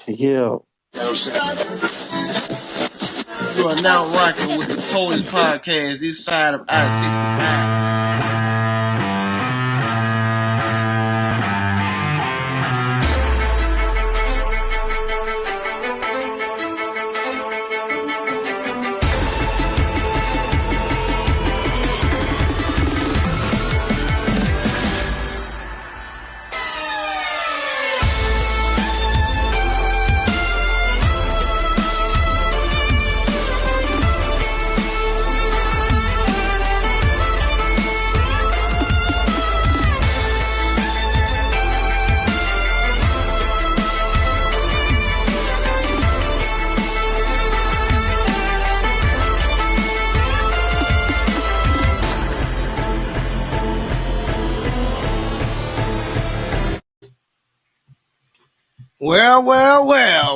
Yeah. You are now rocking with the coldest podcast this side of I-65.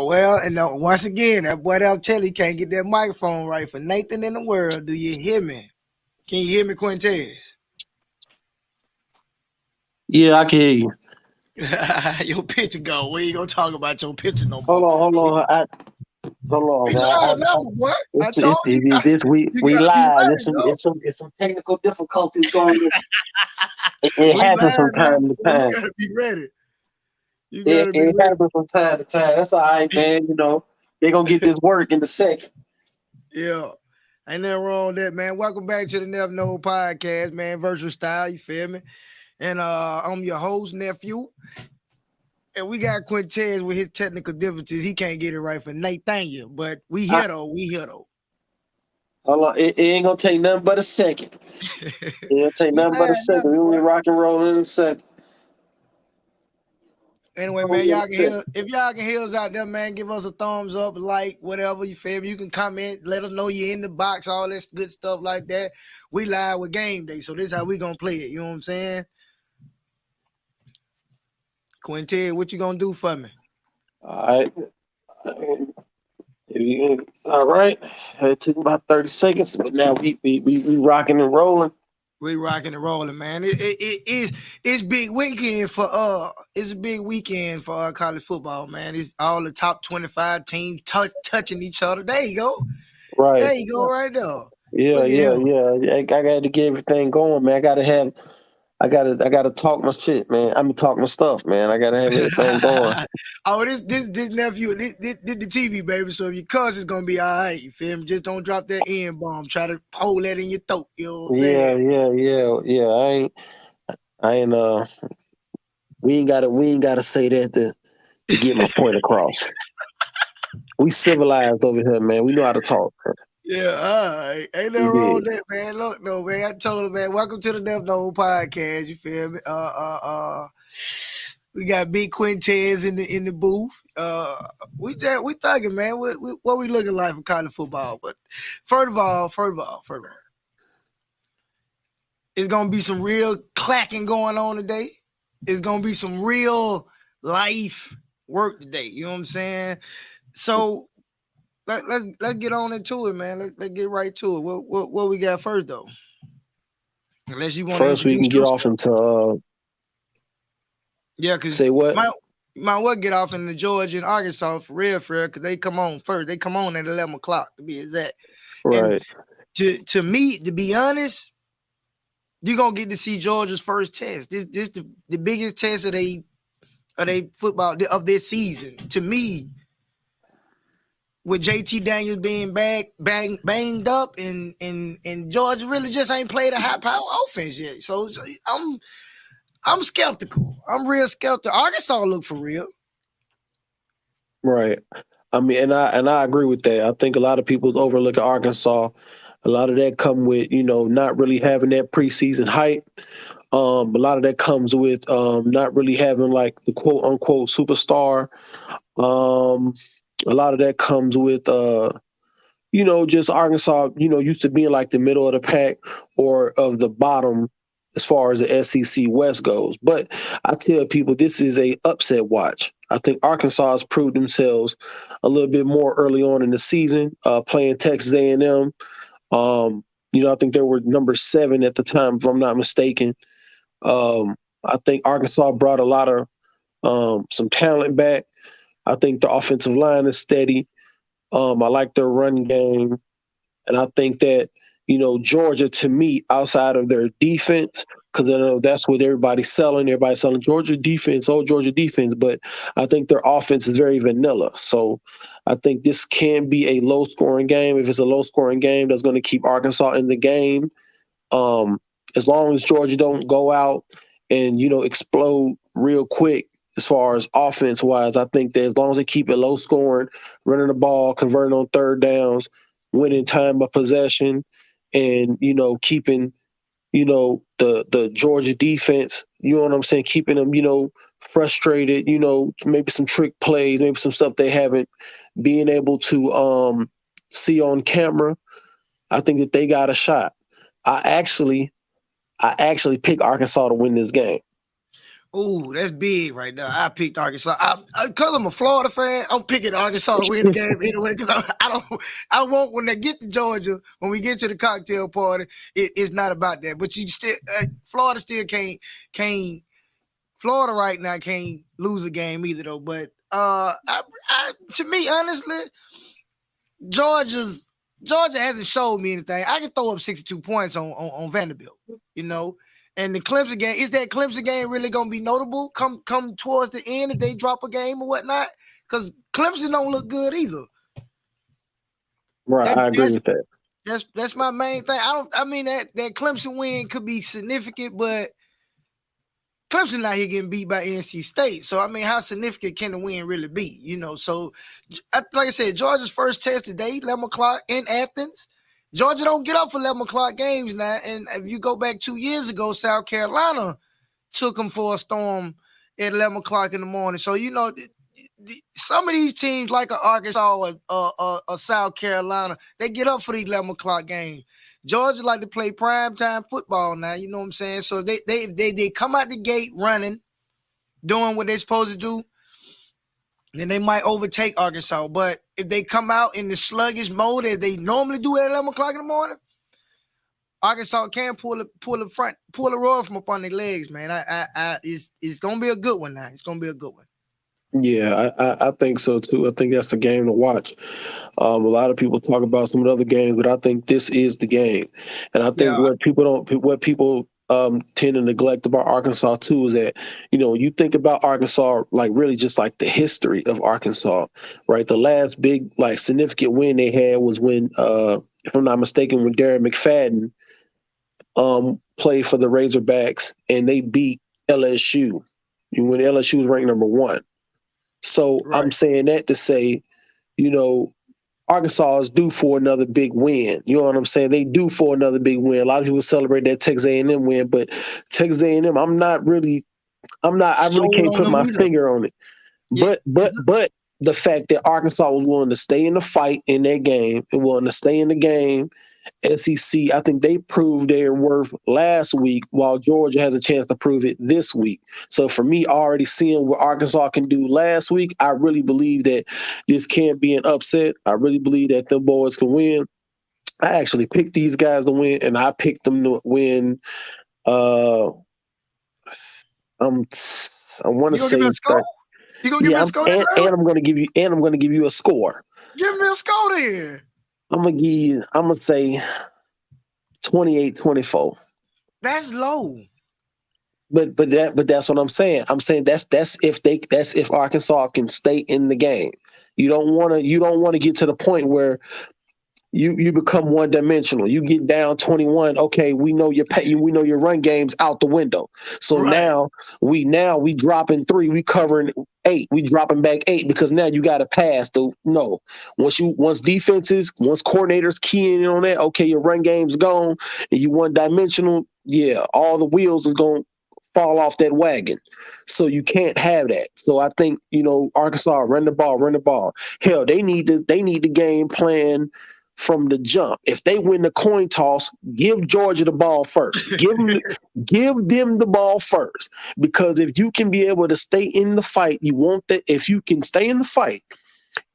Well, and once again, that boy I'll tell you can't get that microphone right for Nathan in the world. Do you hear me? Can you hear me, Quintez? Yeah, I can hear you. Your picture go. We ain't gonna talk about your picture no Hold more. on. Hold on, man. I told you. This we gotta be live. ready, It's some technical difficulties going on. It We happens from live now. time to time. You gotta be ready. You It, gotta be it ready. happens from time to time. That's all right, man. You know, they're gonna get this work in a second. Yeah. Ain't nothing wrong with that, man. Welcome back to the Never Know Podcast, man. Virtual style, you feel me? And I'm your host, nephew. And we got Quintez with his technical difficulties. He can't get it right for Nathaniel, but we here though. Hold on. It ain't gonna take nothing but a second. It'll take nothing but a second. We'll be rock and roll in a second. Anyway, man, if y'all can hear us out there, man, give us a thumbs up, like, whatever, you feel me? You can comment, let us know you're in the box, all this good stuff like that. We live with game day, so this is how we gonna play it, you know what I'm saying? Quintez, what you gonna do for me? All right. It took about 30 seconds, but now we rocking and rolling. We rocking and rolling, man. It's big weekend for it's a big weekend for college football, man. It's all the top 25 teams touching each other. There you go. Right. There you go, right there. Yeah. I got to get everything going, man. I gotta talk my shit, man. I'm talk my stuff, man. I gotta have everything going. This nephew, this the TV, baby. So if your cousin's gonna be all right, you feel me? Just don't drop that N bomb. Try to hold that in your throat. You know what I'm saying? Yeah. I ain't we ain't gotta say that to get my point across. We civilized over here, man. We know how to talk. Man. Yeah, ain't nothing wrong with that, man. Look, though, man, I told him, man, welcome to the Never Know Podcast. You feel me? We got Big Quintez in the booth. We thugging, man. What we looking like for college football? But first of all, it's gonna be some real clacking going on today. It's gonna be some real life work today. You know what I'm saying? So. Let's get on into it, man. Let's get right to it. What we got first, though? Unless you want first, we can get off into because say what? Might well get off into Georgia and Arkansas for real, because they come on first. They come on at 11 o'clock to be exact. Right. And to me, to be honest, you're gonna get to see Georgia's first test. This the biggest test of they football of their season. To me. With JT Daniels being banged up, and Georgia really just ain't played a high power offense yet. So I'm skeptical. I'm real skeptical. Arkansas look for real. Right. I mean, and I agree with that. I think a lot of people overlook Arkansas. A lot of that come with, not really having that preseason hype. A lot of that comes with not really having like the quote unquote superstar. A lot of that comes with, just Arkansas, used to being like the middle of the pack or of the bottom as far as the SEC West goes. But I tell people this is a upset watch. I think Arkansas has proved themselves a little bit more early on in the season, playing Texas A&M. I think they were number 7 at the time, if I'm not mistaken. I think Arkansas brought a lot of some talent back. I think the offensive line is steady. I like their run game. And I think that, Georgia, to me, outside of their defense, because I know that's what everybody's selling. Everybody's selling Georgia defense, oh, Georgia defense. But I think their offense is very vanilla. So I think this can be a low scoring game. If it's a low scoring game, that's going to keep Arkansas in the game. Um, as long as Georgia don't go out and, explode real quick as far as offense wise, I think that as long as they keep it low scoring, running the ball, converting on third downs, winning time of possession, and, keeping, the Georgia defense, you know what I'm saying, keeping them, frustrated, maybe some trick plays, maybe some stuff they haven't being able to see on camera. I think that they got a shot. I actually I actually pick Arkansas to win this game. Oh, that's big right now. I picked Arkansas. Because I'm a Florida fan, I'm picking Arkansas to win the game anyway. Because I want when they get to Georgia, when we get to the cocktail party, it's not about that. But you still, Florida still can't. Florida right now can't lose a game either though. But to me, honestly, Georgia hasn't showed me anything. I can throw up 62 points on Vanderbilt, you know. And the Clemson game, is that Clemson game really gonna be notable come towards the end if they drop a game or whatnot? Because Clemson don't look good either. Right, I agree with that. That's my main thing. I mean that Clemson win could be significant, but Clemson out here getting beat by NC State. So, I mean, how significant can the win really be? So, like I said, Georgia's first test today, 11 o'clock in Athens. Georgia don't get up for 11 o'clock games now. And if you go back 2 years ago, South Carolina took them for a storm at 11 o'clock in the morning. So, some of these teams like Arkansas or South Carolina, they get up for these 11 o'clock games. Georgia like to play primetime football now, you know what I'm saying? So they come out the gate running, doing what they're supposed to do, then they might overtake Arkansas. But if they come out in the sluggish mode as they normally do at 11 o'clock in the morning, Arkansas can pull the rug from up on their legs, man. It's gonna be a good one now. It's gonna be a good one. Yeah, I think so too. I think that's the game to watch. A lot of people talk about some of the other games, but I think this is the game. And I think Yeah. what people tend to neglect about Arkansas too is that you think about Arkansas like really just like the history of Arkansas, right? The last big like significant win they had was when, if I'm not mistaken, when Darren McFadden played for the Razorbacks and they beat LSU. When LSU was ranked number 1. So Right. I'm saying that to say, Arkansas is due for another big win. You know what I'm saying? They due for another big win. A lot of people celebrate that Texas A&M win, but Texas A&M, I really can't Sold on put them my either. finger on it. Yeah. But the fact that Arkansas was willing to stay in the fight in that game and willing to stay in the game, SEC, I think they proved their worth last week, while Georgia has a chance to prove it this week. So for me, already seeing what Arkansas can do last week, I really believe that this can't be an upset. I really believe that the boys can win. I actually picked these guys to win, and I picked them to win. I'm I want to You gonna give me say a score? You gonna give me yeah, a score and now? I'm going to give you a score. Give me a score then. I'm gonna say 28-24. That's low. But that's what I'm saying. I'm saying that's if Arkansas can stay in the game. You don't want to get to the point where you become one dimensional. You get down 21. Okay, we know your run game's out the window. So Right. now we dropping 3, we covering 8, we dropping back 8 because now you got to pass. No, once coordinators keying in on that, okay, your run game's gone and you one dimensional. Yeah, all the wheels are going to fall off that wagon. So you can't have that. So I think Arkansas run the ball. Hell, they need the game plan from the jump. If they win the coin toss, give Georgia the ball first. Give them the ball first. Because if you can be able to stay in the fight, you want that. If you can stay in the fight,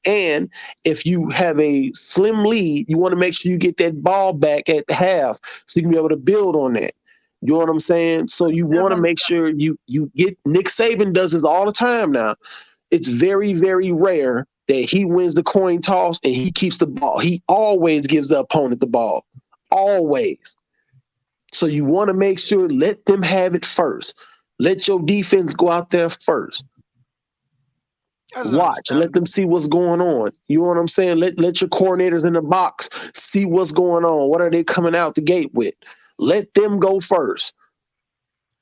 and if you have a slim lead, you want to make sure you get that ball back at the half so you can be able to build on that. You know what I'm saying? So you want to make sure you get Nick Saban does this all the time now. it's very, very rare that he wins the coin toss and he keeps the ball. He always gives the opponent the ball. Always. So you want to make sure, let them have it first. Let your defense go out there first. That's Watch. Let them understandable. see what's going on. You know what I'm saying? Let your coordinators in the box see what's going on. What are they coming out the gate with? Let them go first.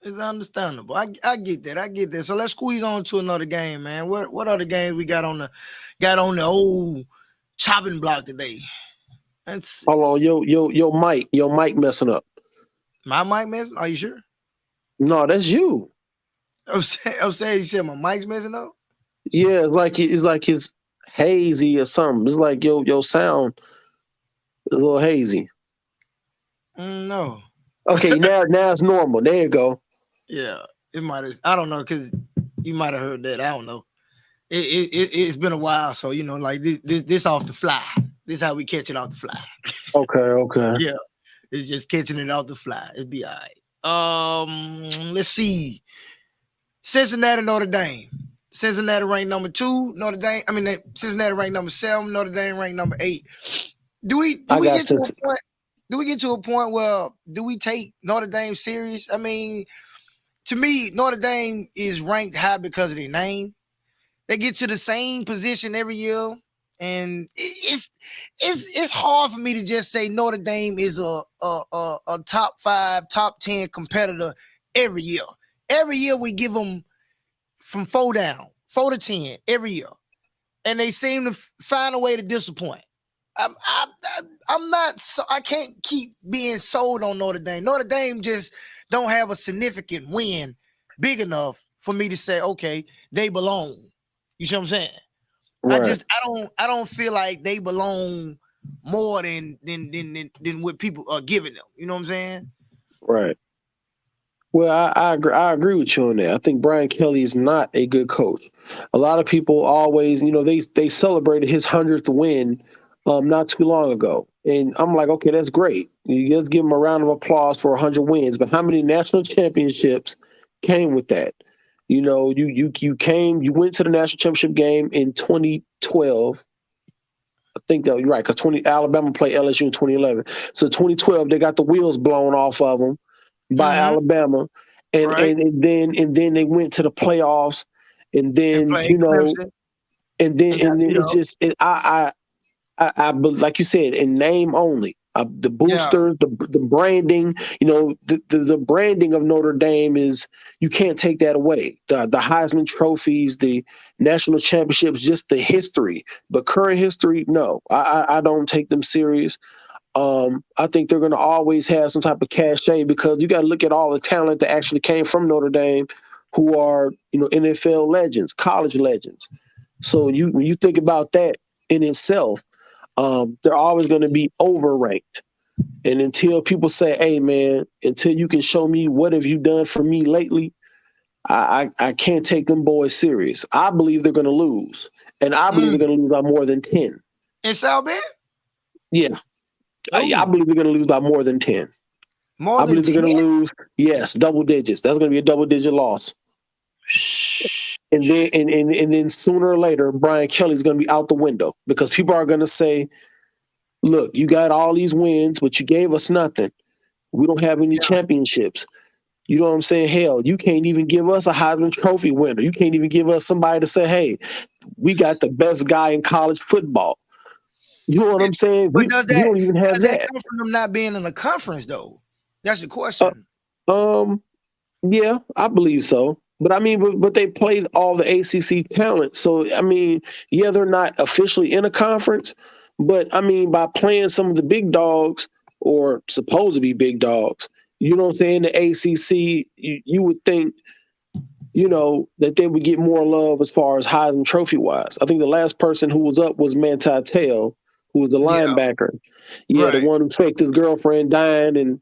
It's understandable. I get that. I get that. So let's squeeze on to another game, man. What other games we got on the old chopping block today? Let's see. Hold on, your mic messing up. My mic messing? Are you sure? No, that's you. I'm saying you said my mic's messing up. Yeah, it's hazy or something. It's like your sound is a little hazy. No. Okay, now it's normal. There you go. Yeah, it might have. I don't know, because you might have heard that. I don't know. It's been a while, so like this off the fly. This how we catch it off the fly. Okay. Yeah, it's just catching it off the fly. It'd be all right. Let's see. Cincinnati, Notre Dame. Cincinnati ranked number 2. Cincinnati ranked number 7. Notre Dame ranked number 8. Do we get to a point? Do we get to a point where do we take Notre Dame serious? I mean, to me, Notre Dame is ranked high because of their name. They get to the same position every year, and it's hard for me to just say Notre Dame is a top 5, top 10 competitor every year. Every year we give them from 4 down, 4 to 10 every year, and they seem to find a way to disappoint. I'm not. I can't keep being sold on Notre Dame. Notre Dame just don't have a significant win big enough for me to say, okay, they belong. You see what I'm saying? Right. I don't feel like they belong more than what people are giving them. You know what I'm saying? Right. Well, I agree with you on that. I think Brian Kelly is not a good coach. A lot of people always, they celebrated his 100th win not too long ago. And I'm like, okay, that's great. You just give him a round of applause for 100 wins. But how many national championships came with that? You went to the national championship game in 2012. I think that you're right, because Alabama played LSU in 2011. So 2012, they got the wheels blown off of them by Alabama, and Right. and then they went to the playoffs, and And then played Clemson and got and then beat it's up. just but like you said, in name only. The Yeah. boosters, the branding, the branding of Notre Dame is, you can't take that away. The Heisman trophies, the national championships, just the history. But current history, no, I don't take them serious. I think they're going to always have some type of cachet, because you got to look at all the talent that actually came from Notre Dame, who are NFL legends, college legends. So when you think about that in itself, they're always going to be overranked. And until people say, "Hey, man," until you can show me what have you done for me lately, I can't take them boys serious. I believe they're going to lose, and I believe they're going to lose by more than 10. In South Bend? Yeah, I Oh, believe they're going to lose by more than 10. more I than believe they're 10? going to lose. Yes, double digits. That's going to be a double digit loss. And then sooner or later, Brian Kelly's going to be out the window, because people are going to say, "Look, you got all these wins, but you gave us nothing. We don't have any Yeah. championships." You know what I'm saying? Hell, you can't even give us a Heisman Trophy winner. You can't even give us somebody to say, "Hey, we got the best guy in college football." You know what I'm saying? But We don't even have does that that. come from them not being in a conference though? That's the Uh, question. um, yeah, I believe so. But I mean, but they played all the ACC talent. So I mean, yeah, they're not officially in a conference, but I mean, by playing some of the big dogs, or supposed to be big dogs, you know what I'm saying? The ACC, you would think, that they would get more love as far as Heisman Trophy wise. I think the last person who was up was Manti Te'o, who was the Yeah, linebacker. Yeah, the right. one who faked his girlfriend dying, and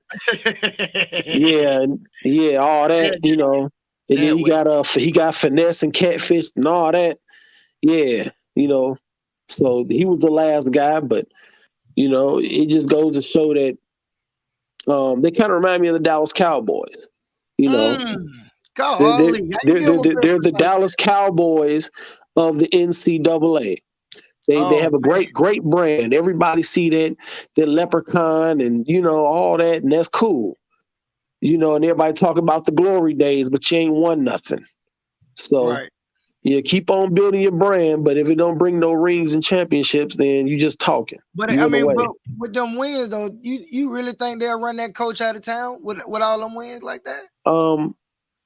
yeah, all that, that, and then that way. he got finesse and catfish and all that. Yeah, so he was the last guy, but it just goes to show that they kind of remind me of the Dallas Cowboys. You know, Mm, they're they're golly, how you they're, give they're, them they're reference the like Dallas Cowboys of the NCAA. They Oh have a man, great brand. Everybody see that leprechaun and all that, and that's cool. And everybody talk about the glory days, but you ain't won nothing. So right. yeah, keep on building your brand, but if it don't bring no rings and championships, then you just talking. But You I in the mean, way. but with them wins though, you really think they'll run that coach out of town with all them wins like that? Um,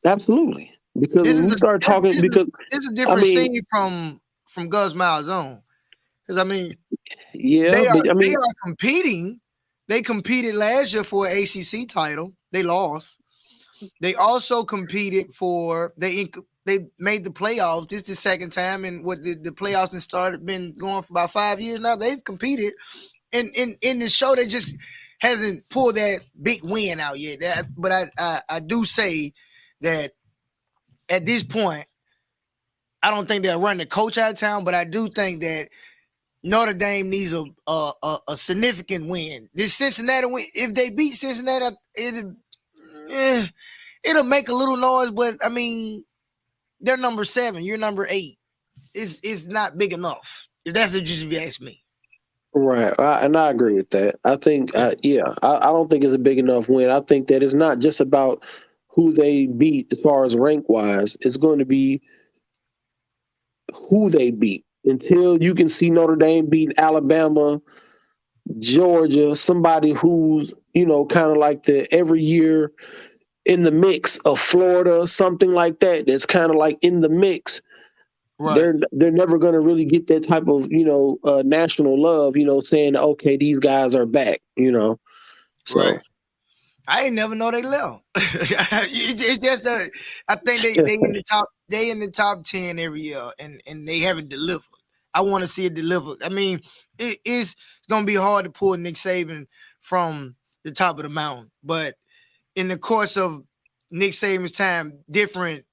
Absolutely. Because This when is we a start this, talking, this is because this is a I different mean, scene from Gus Malzahn. Because I mean, yeah, they are but I they mean, are competing. They competed last year for an ACC title. They lost. They also competed for they made the playoffs. This is the second time, and what the playoffs and started been going for about 5 years now. They've competed in the show. They just hasn't pulled that big win out yet. But I do say that at this point, I don't think they'll run the coach out of town. But I do think that Notre Dame needs a significant win. This Cincinnati win, if they beat Cincinnati, it'll make a little noise. But I mean, they're number 7. You're number 8. It's not big enough. If that's just if you ask me. right, and I agree with that. I think, yeah, I don't think it's a big enough win. I think that it's not just about who they beat as far as rank wise. It's going to be who they beat. Until you can see Notre Dame beat Alabama, Georgia, somebody who's kind of like the every year in the mix of Florida, something like that. That's kind of like in the mix. Right, They're never going to really get that type of national love. Saying okay, these guys are back. So right. I ain't never know they left. It's just that I think they in the top 10 every year, and they haven't delivered. I want to see it delivered. I mean, it's gonna be hard to pull Nick Saban from the top of the mountain, but in the course of Nick Saban's time, different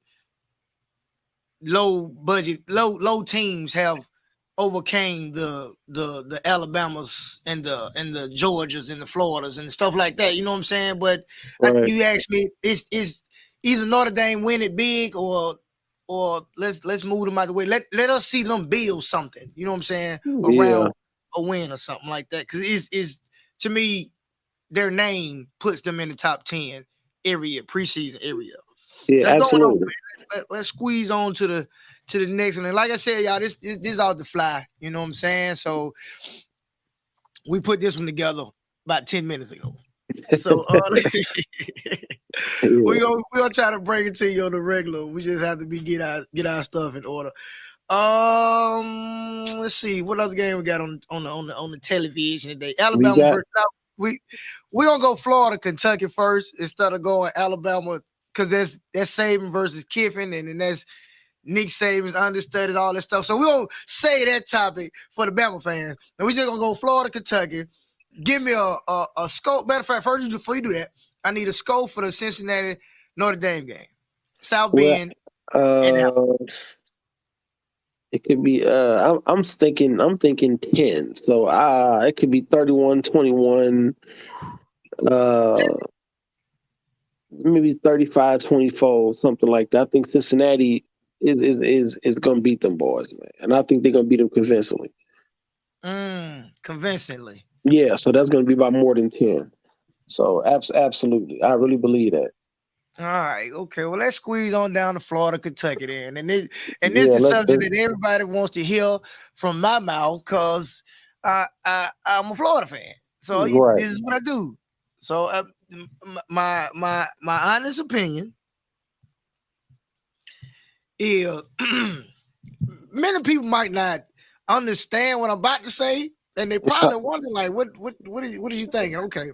low budget, low teams have overcame the Alabamas and the Georgias and the Floridas and stuff like that. You know what I'm saying? But right, you ask me, it's either Notre Dame win it big or let's move them out of the way. Let us see them build something. You know what I'm saying? yeah, Around a win or something like that. Because it's to me their name puts them in the top 10 area preseason area. yeah, That's going on, absolutely. man. Let's squeeze on to the next one. And like I said, y'all, this is out the fly. You know what I'm saying? So we put this one together about 10 minutes ago. So Yeah, we gonna try to bring it to you on the regular. We just have to get our stuff in order. Let's see what other game we got on the television today. we Alabama got versus we we gonna go Florida, Kentucky first instead of going Alabama because that's Saban versus Kiffin, and then that's Nick Saban's understudies, all that stuff. So we gonna say that topic for the Bama fans, and we just gonna go Florida, Kentucky. Give me a scope. Matter of fact, first before you do that, I need a scope for the Cincinnati Notre Dame game, South well. Bend and out. Uh, it could be. I'm thinking 10. So it could be 31-21. Uh, Maybe 35-24, something like that. I think Cincinnati is going to beat them boys, man, and I think they're going to beat them convincingly. Convincingly. Yeah, so that's going to be by more than 10. So absolutely, I really believe that. All right, okay. Well, let's squeeze on down to Florida, Kentucky, then, and this Yeah, the let's. subject that everybody wants to hear from my mouth because I'm a Florida fan. So Right, this is what I do. So my honest opinion is many people might not understand what I'm about to say, and they probably wonder like, what are you thinking? Okay,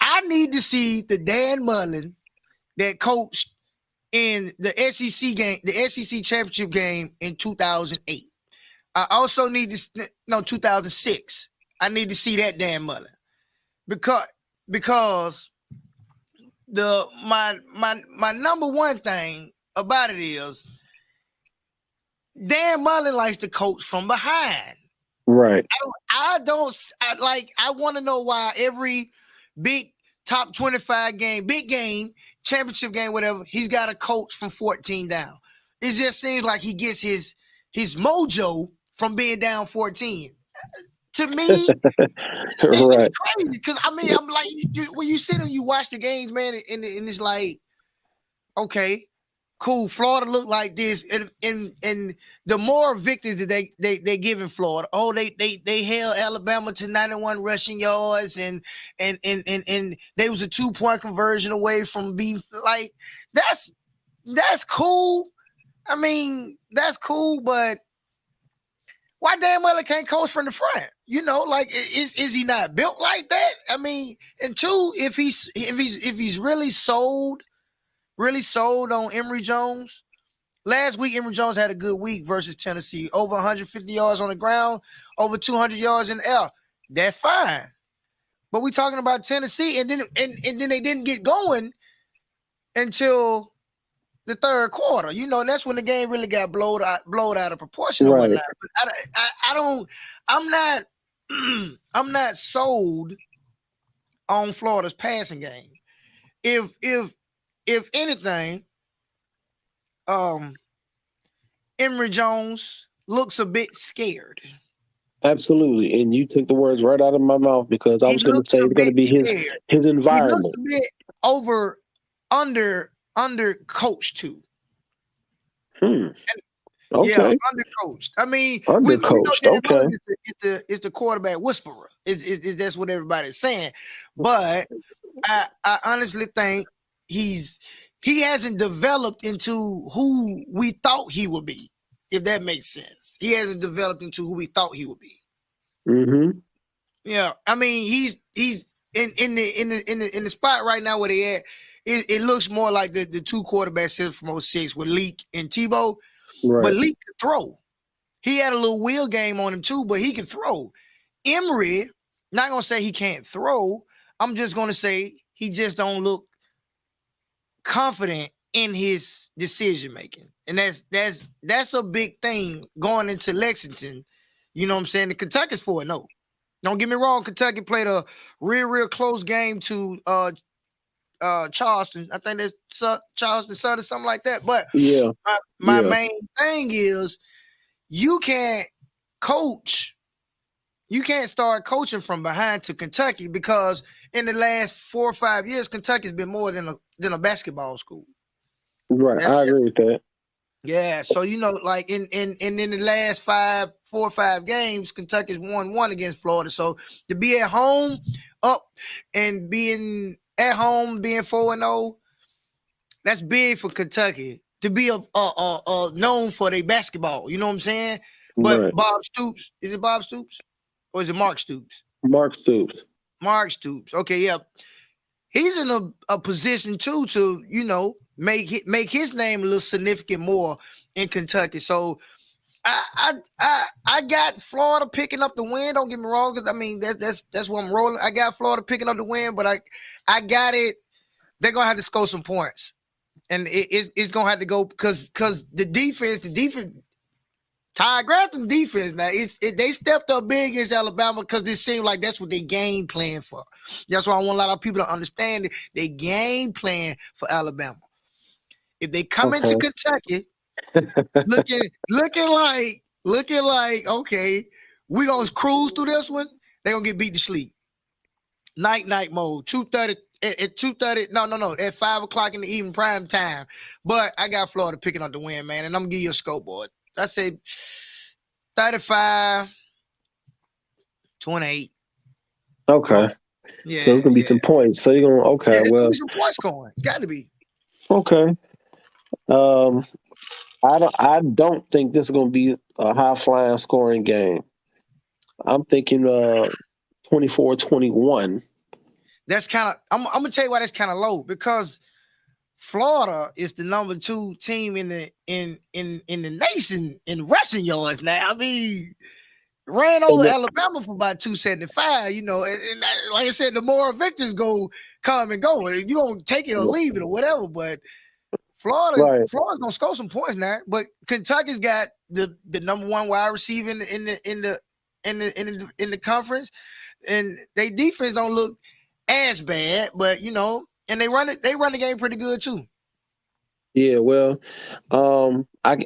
I need to see the Dan Mullen that coached in the SEC game, the SEC championship game in 2008. I also need to 2006. I need to see that Dan Mullen because my number one thing about it is Dan Mullen likes to coach from behind. right, I want to know why every big top 25 game, big game, championship game, whatever, he's got a coach from 14 down. It just seems like he gets his mojo from being down 14. To me, it's Right. crazy because I mean, I'm like, when you sit and you watch the games, man, and it's like, okay, cool. Florida look like this, and the more victories that they giving Florida. Oh, they held Alabama to 91 rushing yards, and they was a 2-point conversion away from being like that's cool. I mean, that's cool, but why damn well it can't coach from the front? You know, like is he not built like that? I mean, and two, if he's really sold on Emory Jones. Last week, Emory Jones had a good week versus Tennessee. Over 150 yards on the ground, over 200 yards in the air. That's fine. But we're talking about Tennessee, and then they didn't get going until the third quarter. You know, and that's when the game really got blowed out of proportion or Right. whatnot. But I don't. I'm not. I'm not sold on Florida's passing game. If anything, Emory Jones looks a bit scared. Absolutely. And you took the words right out of my mouth because I He was going to looks say a it's going to bit be scared. his He looks environment. a bit under coached too. Okay. Yeah, undercoached. I mean, we know Undercoached. damn well Okay. it's the quarterback whisperer. Is that's what everybody's saying. But I honestly think he hasn't developed into who we thought he would be, if that makes sense. He hasn't developed into who we thought he would be. Mm-hmm. Yeah, I mean he's in the spot right now where they at. It looks more like the two quarterbacks from 06 with Leak and Tebow, but Right. Leak could throw. He had a little wheel game on him too, but he could throw. Emory, not gonna say he can't throw. I'm just gonna say he just don't look confident in his decision making, and that's a big thing going into Lexington. You know what I'm saying? The Kentucky's 4-0. Don't get me wrong. Kentucky played a real close game to Charleston. I think that's Charleston Southern, something like that. But Yeah. my Yeah. main thing is you can't coach. You can't start coaching from behind to Kentucky because in the last 4 or 5 years, Kentucky's been more than a basketball school. Right. I agree with that. Yeah. So you know, like in the last 4 or 5 games, Kentucky's won one against Florida. So to be at home, up and being at home, being 4-0, that's big for Kentucky. To be known for their basketball, you know what I'm saying? But Right. Bob Stoops, is it Bob Stoops or is it Mark Stoops? Mark Stoops. Mark Stoops. Okay, yeah. He's in a position too to, you know, make his name a little significant more in Kentucky. So I got Florida picking up the win. Don't get me wrong, because I mean that's what I'm rolling. I got Florida picking up the win, but I got it. They're gonna have to score some points, and it's gonna have to go because the defense. Ty Grantham defense now, they stepped up big against Alabama because it seemed like that's what they game plan for. That's why I want a lot of people to understand it. They game plan for Alabama. If they come into Kentucky looking like okay, we gonna cruise through this one, they gonna get beat to sleep. Night mode, 2:30 at 2:30. No, at 5 o'clock in the evening, prime time. But I got Florida picking up the win, man, and I'm gonna give you a scoreboard. I say 35-28. Okay. Yeah, So it's gonna be some points. So you're gonna it's gonna be some points going. It's got to be. Okay. I don't think this is gonna be a high flying scoring game. I'm thinking 24-21. That's kind of. I'm gonna tell you why that's kind of low because Florida is the number 2 team in the nation in rushing yards now. I mean, ran over Alabama for about 275. You know, and like I said, the more victors come and go. You gonna take it or leave it or whatever. But Florida's gonna score some points now. But Kentucky's got the number 1 wide receiver in the conference, and their defense don't look as bad, but you know, and they run the game pretty good too. Yeah, well,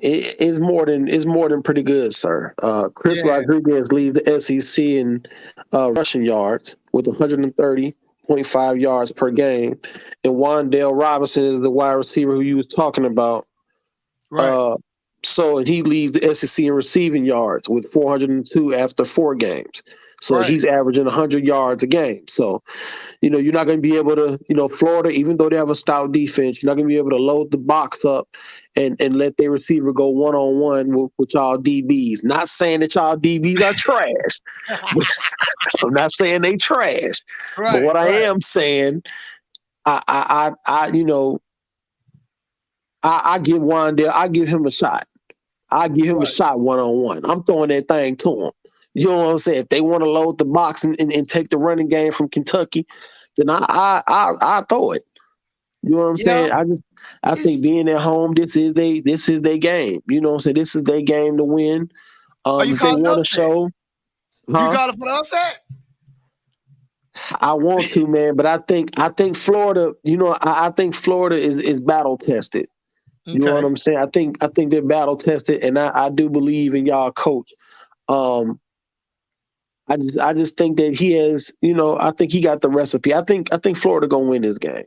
it's more than pretty good, sir. Chris Yeah, Rodriguez leads the SEC in rushing yards with 130.5 yards per game, and Wandale Robinson is the wide receiver who you was talking about. right, Uh, and he leads the SEC in receiving yards with 402 after 4 games. So right. he's averaging 100 yards a game. So you're not going to be able to, Florida, even though they have a stout defense, you're not going to be able to load the box up and let their receiver go one on one with y'all DBs. Not saying that y'all DBs are trash, but I'm not saying they trash. But Right, what I right, am saying, I give Wandale, I give him a shot. I give him a right. shot one on one. I'm throwing that thing to him. You know what I'm saying? If they want to load the box and take the running game from Kentucky, then I throw it. You know what I'm Yeah, saying? I think it's. being at home, this is their game. You know what I'm saying? This is their game to win. Are you If they calling want to upset? show, You huh? calling for the upset? I want to, man, but I think Florida, I think Florida is battle tested. You know what Okay, I'm saying? I think they're battle tested, and I do believe in y'all coach. Um, I just think that he has, I think he got the recipe. I think Florida gonna win this game.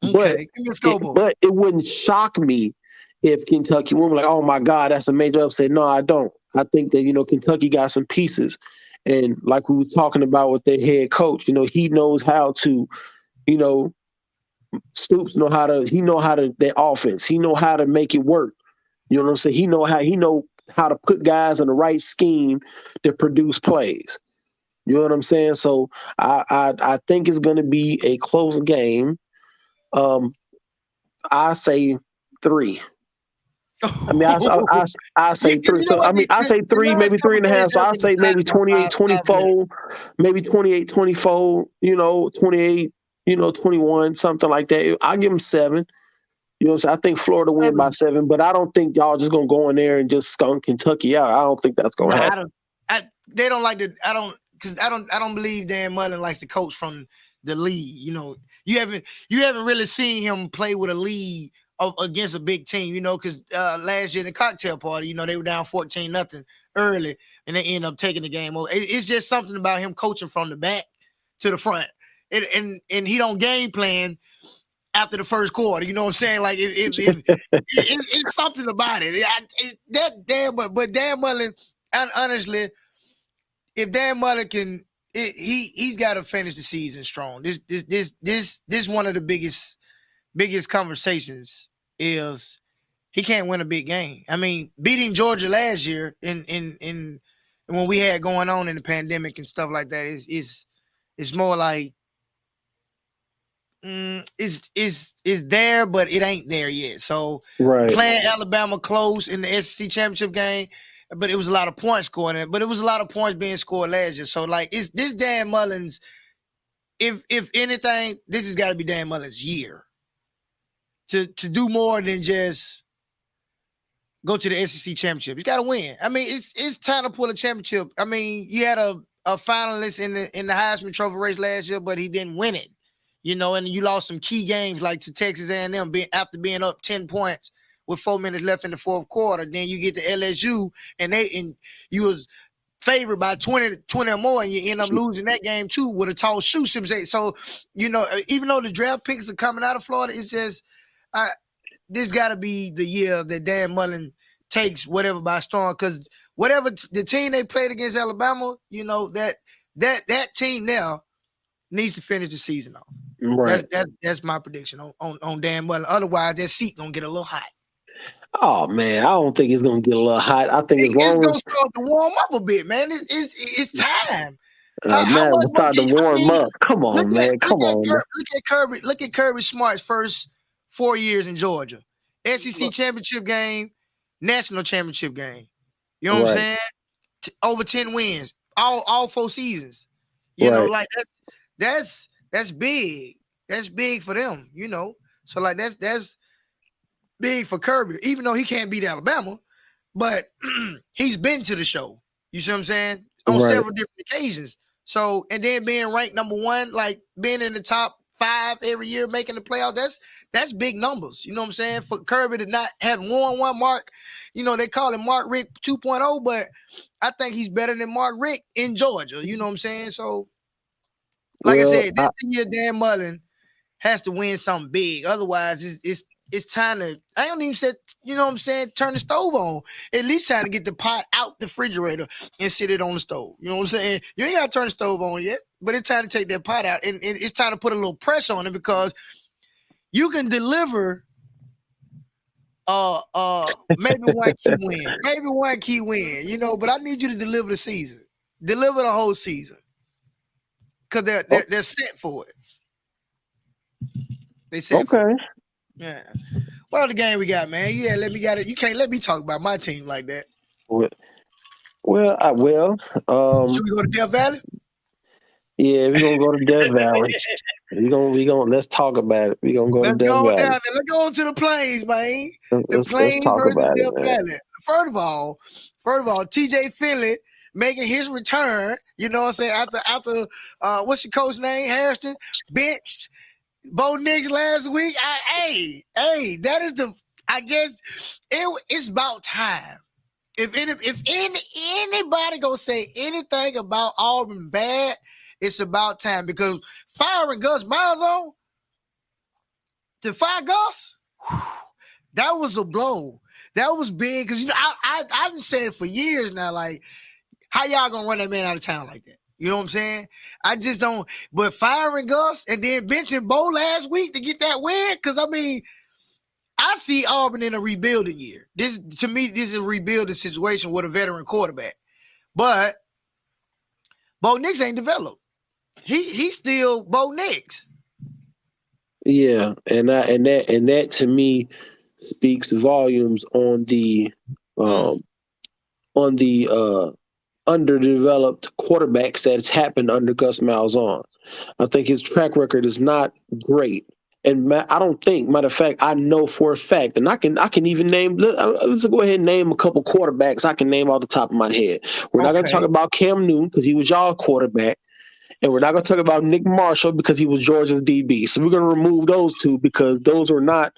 But okay. Give me a it scoreboard. but it wouldn't shock me if Kentucky won. Like, oh my God, that's a major upset. No, I don't. I think that Kentucky got some pieces, and like we were talking about with their head coach, he knows how to, you know, Stoops know how to their offense. He know how to make it work. You know what I'm saying? He know how to put guys in the right scheme to produce plays. You know what I'm saying? So I think it's going to be a close game. Um, I say three. I mean, I You, say three. you know So what? I mean, I say The three, last maybe three couple and a games half. So have I been say decided maybe by 28, five minutes. 24, maybe 28, 24. 28, 21, something like that. I give them seven. You know what I'm saying? I think Florida win by 7. seven, but I don't think y'all just gonna go in there and just skunk Kentucky out. I don't think that's gonna Nah, I happen. don't. They don't like the. I don't because I don't believe Dan Mullen likes to coach from the lead. You haven't really seen him play with a lead against a big team. Because last year in the cocktail party, they were down 14-0 early, and they end up taking the game over. It's just something about him coaching from the back to the front, and he don't game plan after the first quarter. You know what I'm saying? Like it's something about it. That damn, but Dan Mullen, honestly, if Dan Mullen can, he's got to finish the season strong. This one of the biggest conversations is he can't win a big game. I mean, beating Georgia last year in when we had going on in the pandemic and stuff like that is more like is there, but it ain't there yet. So Right. playing Alabama close in the SEC championship game, but it was a lot of points scored in it. But it was a lot of points being scored last year. So like it's this Dan Mullen's. If anything, this has got to be Dan Mullen's year to do more than just go to the SEC championship. He's got to win. I mean, it's time to pull a championship. I mean, you had a finalist in the Heisman Trophy race last year, but he didn't win it. And you lost some key games like to Texas A&M after being up 10 points with 4 minutes left in the fourth quarter. Then you get to LSU and you was favored by 20 or more, and you end up losing that game too with a tall shoe. So, even though the draft picks are coming out of Florida, it's just this got to be the year that Dan Mullen takes whatever by storm. Because whatever the team they played against Alabama, that team now needs to finish the season off. Right. That's my prediction on Dan Mullen. Otherwise, that seat gonna get a little hot. Oh man, I don't think it's gonna get a little hot. I think as It's long gonna as start to warm up a bit, man. It's time. How now much we more? start to I warm mean, up. Come look on, at man. look Come at on. Kirby. Look at Kirby Smart's first 4 years in Georgia. SEC championship game, national championship game. You know what I'm Right. saying? Over 10 wins, all 4 seasons. Right. Like that's big. That's big for them. So like that's big for Kirby, even though he can't beat Alabama, but he's been to the show. You see what I'm saying? On Right. several different occasions. So, and then being ranked number one, like being in the top 5 every year making the playoff. That's big numbers. You know what I'm saying? For Kirby to not have one Mark, they call him Mark Richt 2.0, but I think he's better than Mark Richt in Georgia. You know what I'm saying? So, like I Well, said, this year Dan Mullen has to win something big. Otherwise, it's time to, I don't even say, turn the stove on. At least trying to get the pot out the refrigerator and sit it on the stove. You know what I'm saying? You ain't got to turn the stove on yet, but it's time to take that pot out. And it's time to put a little pressure on it because you can deliver maybe one key win. Maybe one key win, but I need you to deliver the season. Deliver the whole season. Because they're set for it. They set for it. Yeah. What other game we got, man? Yeah, you can't let me talk about my team like that. Well, should we go to Death Valley? Yeah, we're gonna go to Death Valley. we gonna let's talk about it. We're gonna go to Death Valley. Down there. Let's go to the Plains, man. Let's talk versus about Death it, Valley. First of all, TJ Finley making his return. You know what I'm saying? After what's your coach name? Harrison benched Bo Nix last week. Hey, that is I guess it's about time. If anybody gonna say anything about Auburn bad, it's about time because firing Gus Malzahn to fire Gus, that was a blow. That was big because I've been saying it for years now. Like, how y'all gonna run that man out of town like that? You know what I'm saying? I just don't. But firing Gus and then benching Bo last week to get that win, because I see Auburn in a rebuilding year. This is a rebuilding situation with a veteran quarterback. But Bo Nix ain't developed. He's still Bo Nix. Yeah, and that to me speaks volumes on the underdeveloped quarterbacks that's happened under Gus Malzahn. I think his track record is not great. And I don't think, matter of fact, I know for a fact, and I can even name. Let's go ahead and name a couple quarterbacks I can name off the top of my head. We're not going to talk about Cam Newton because he was y'all quarterback, and we're not going to talk about Nick Marshall because he was Georgia's DB. So we're going to remove those two because those are not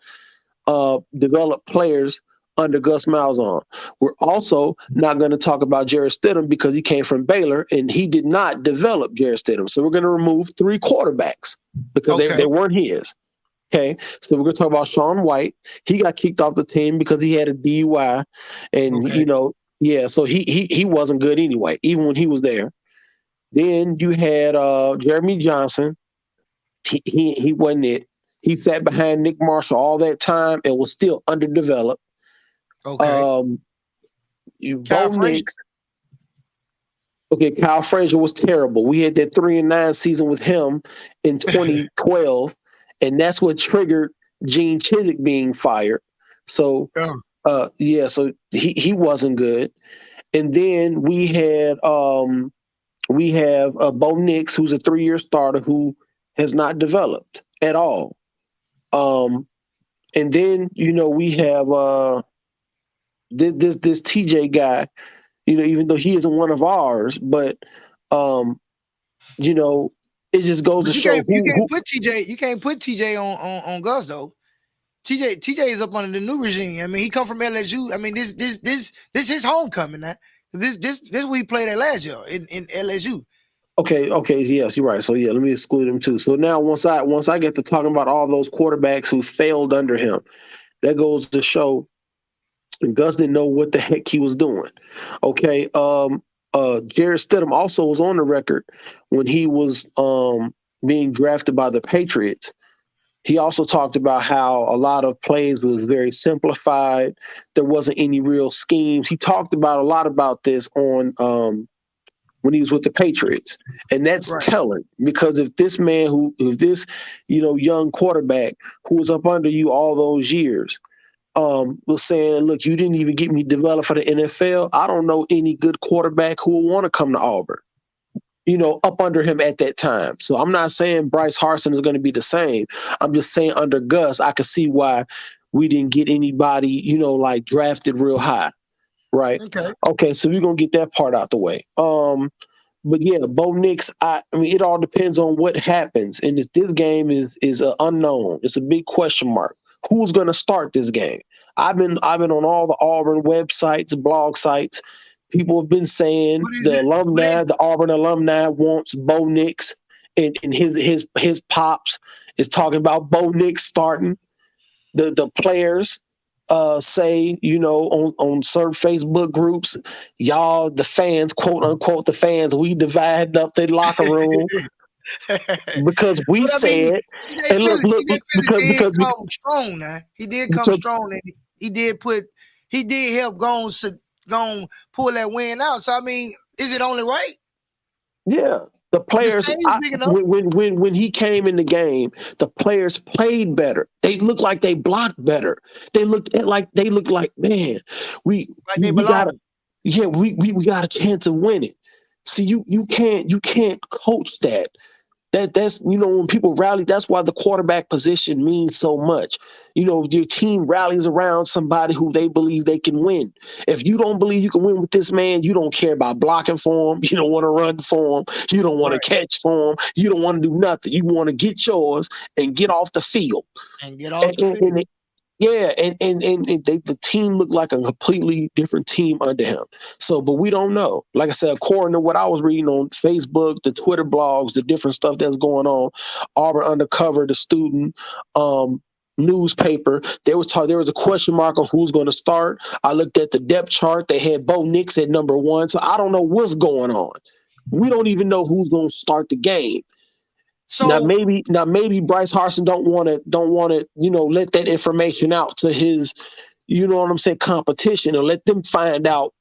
developed players under Gus Malzahn. We're also not going to talk about Jarrett Stidham because he came from Baylor and he did not develop Jarrett Stidham. So we're going to remove 3 quarterbacks because they weren't his. Okay, so we're going to talk about Sean White. He got kicked off the team because he had a DUI, and so he wasn't good anyway, even when he was there. Then you had Jeremy Johnson. He wasn't it. He sat behind Nick Marshall all that time and was still underdeveloped. Okay. Bo Nix. Okay, Kyle Frazier was terrible. We had that 3-9 season with him in 2012. And that's what triggered Gene Chizik being fired. So, so he wasn't good. And then we have Bo Nix, who's a 3-year starter who has not developed at all. And then we have this TJ guy. Even though he isn't one of ours, but it just goes to show you can't put TJ on Gus though. TJ is up under the new regime. I mean, he come from LSU. I mean, this his homecoming now. This we played at last year in LSU. Okay, yes, you're right. So let me exclude him too. So now once I get to talking about all those quarterbacks who failed under him, that goes to show Gus didn't know what the heck he was doing. Okay, Jarrett Stidham also was on the record when he was being drafted by the Patriots. He also talked about how a lot of plays was very simplified. There wasn't any real schemes. He talked about a lot about this on when he was with the Patriots, and that's telling because if this man if this young quarterback who was up under you all those years was saying, look, you didn't even get me developed for the NFL. I don't know any good quarterback who will want to come to Auburn, up under him at that time. So I'm not saying Bryce Harsin is going to be the same. I'm just saying under Gus, I could see why we didn't get anybody, like drafted real high. Right. Okay. So we're going to get that part out the way. But yeah, Bo Nix. I mean, it all depends on what happens, and this game is an unknown. It's a big question mark. Who's going to start this game? I've been on all the Auburn websites, blog sites. People have been saying What is the it? What is alumni, the Auburn alumni, wants Bo Nix, and his pops is talking about Bo Nix starting. The players say, on certain Facebook groups, y'all, the fans, quote unquote, the fans, we divided up the locker room it? because we But I mean, said, and look, TJ Philly because did because come strong. Now he did come because strong, and he did help go pull that win out. So I mean, is it only right? yeah, the The players, stage big enough, when he came in the game, the players played better. They looked like they blocked better. They looked like, man, we like they we got belong. yeah, we got a chance of winning. See, you can't coach that. That's when people rally, that's why the quarterback position means so much. Your team rallies around somebody who they believe they can win. If you don't believe you can win with this man, you don't care about blocking for him. You don't want to run for him. You don't want to Right. catch for him. You don't want to do nothing. You want to get yours and get off the field. And get off And, the field. and, yeah, and the team looked like a completely different team under him. So, but we don't know. Like I said, according to what I was reading on Facebook, the Twitter blogs, the different stuff that's going on, Auburn Undercover, the student newspaper, there was a question mark on who's going to start. I looked at the depth chart; they had Bo Nix at number 1. So I don't know what's going on. We don't even know who's going to start the game. So Now maybe Bryce Harsin don't want to let that information out to his, what I'm saying, competition, and let them find out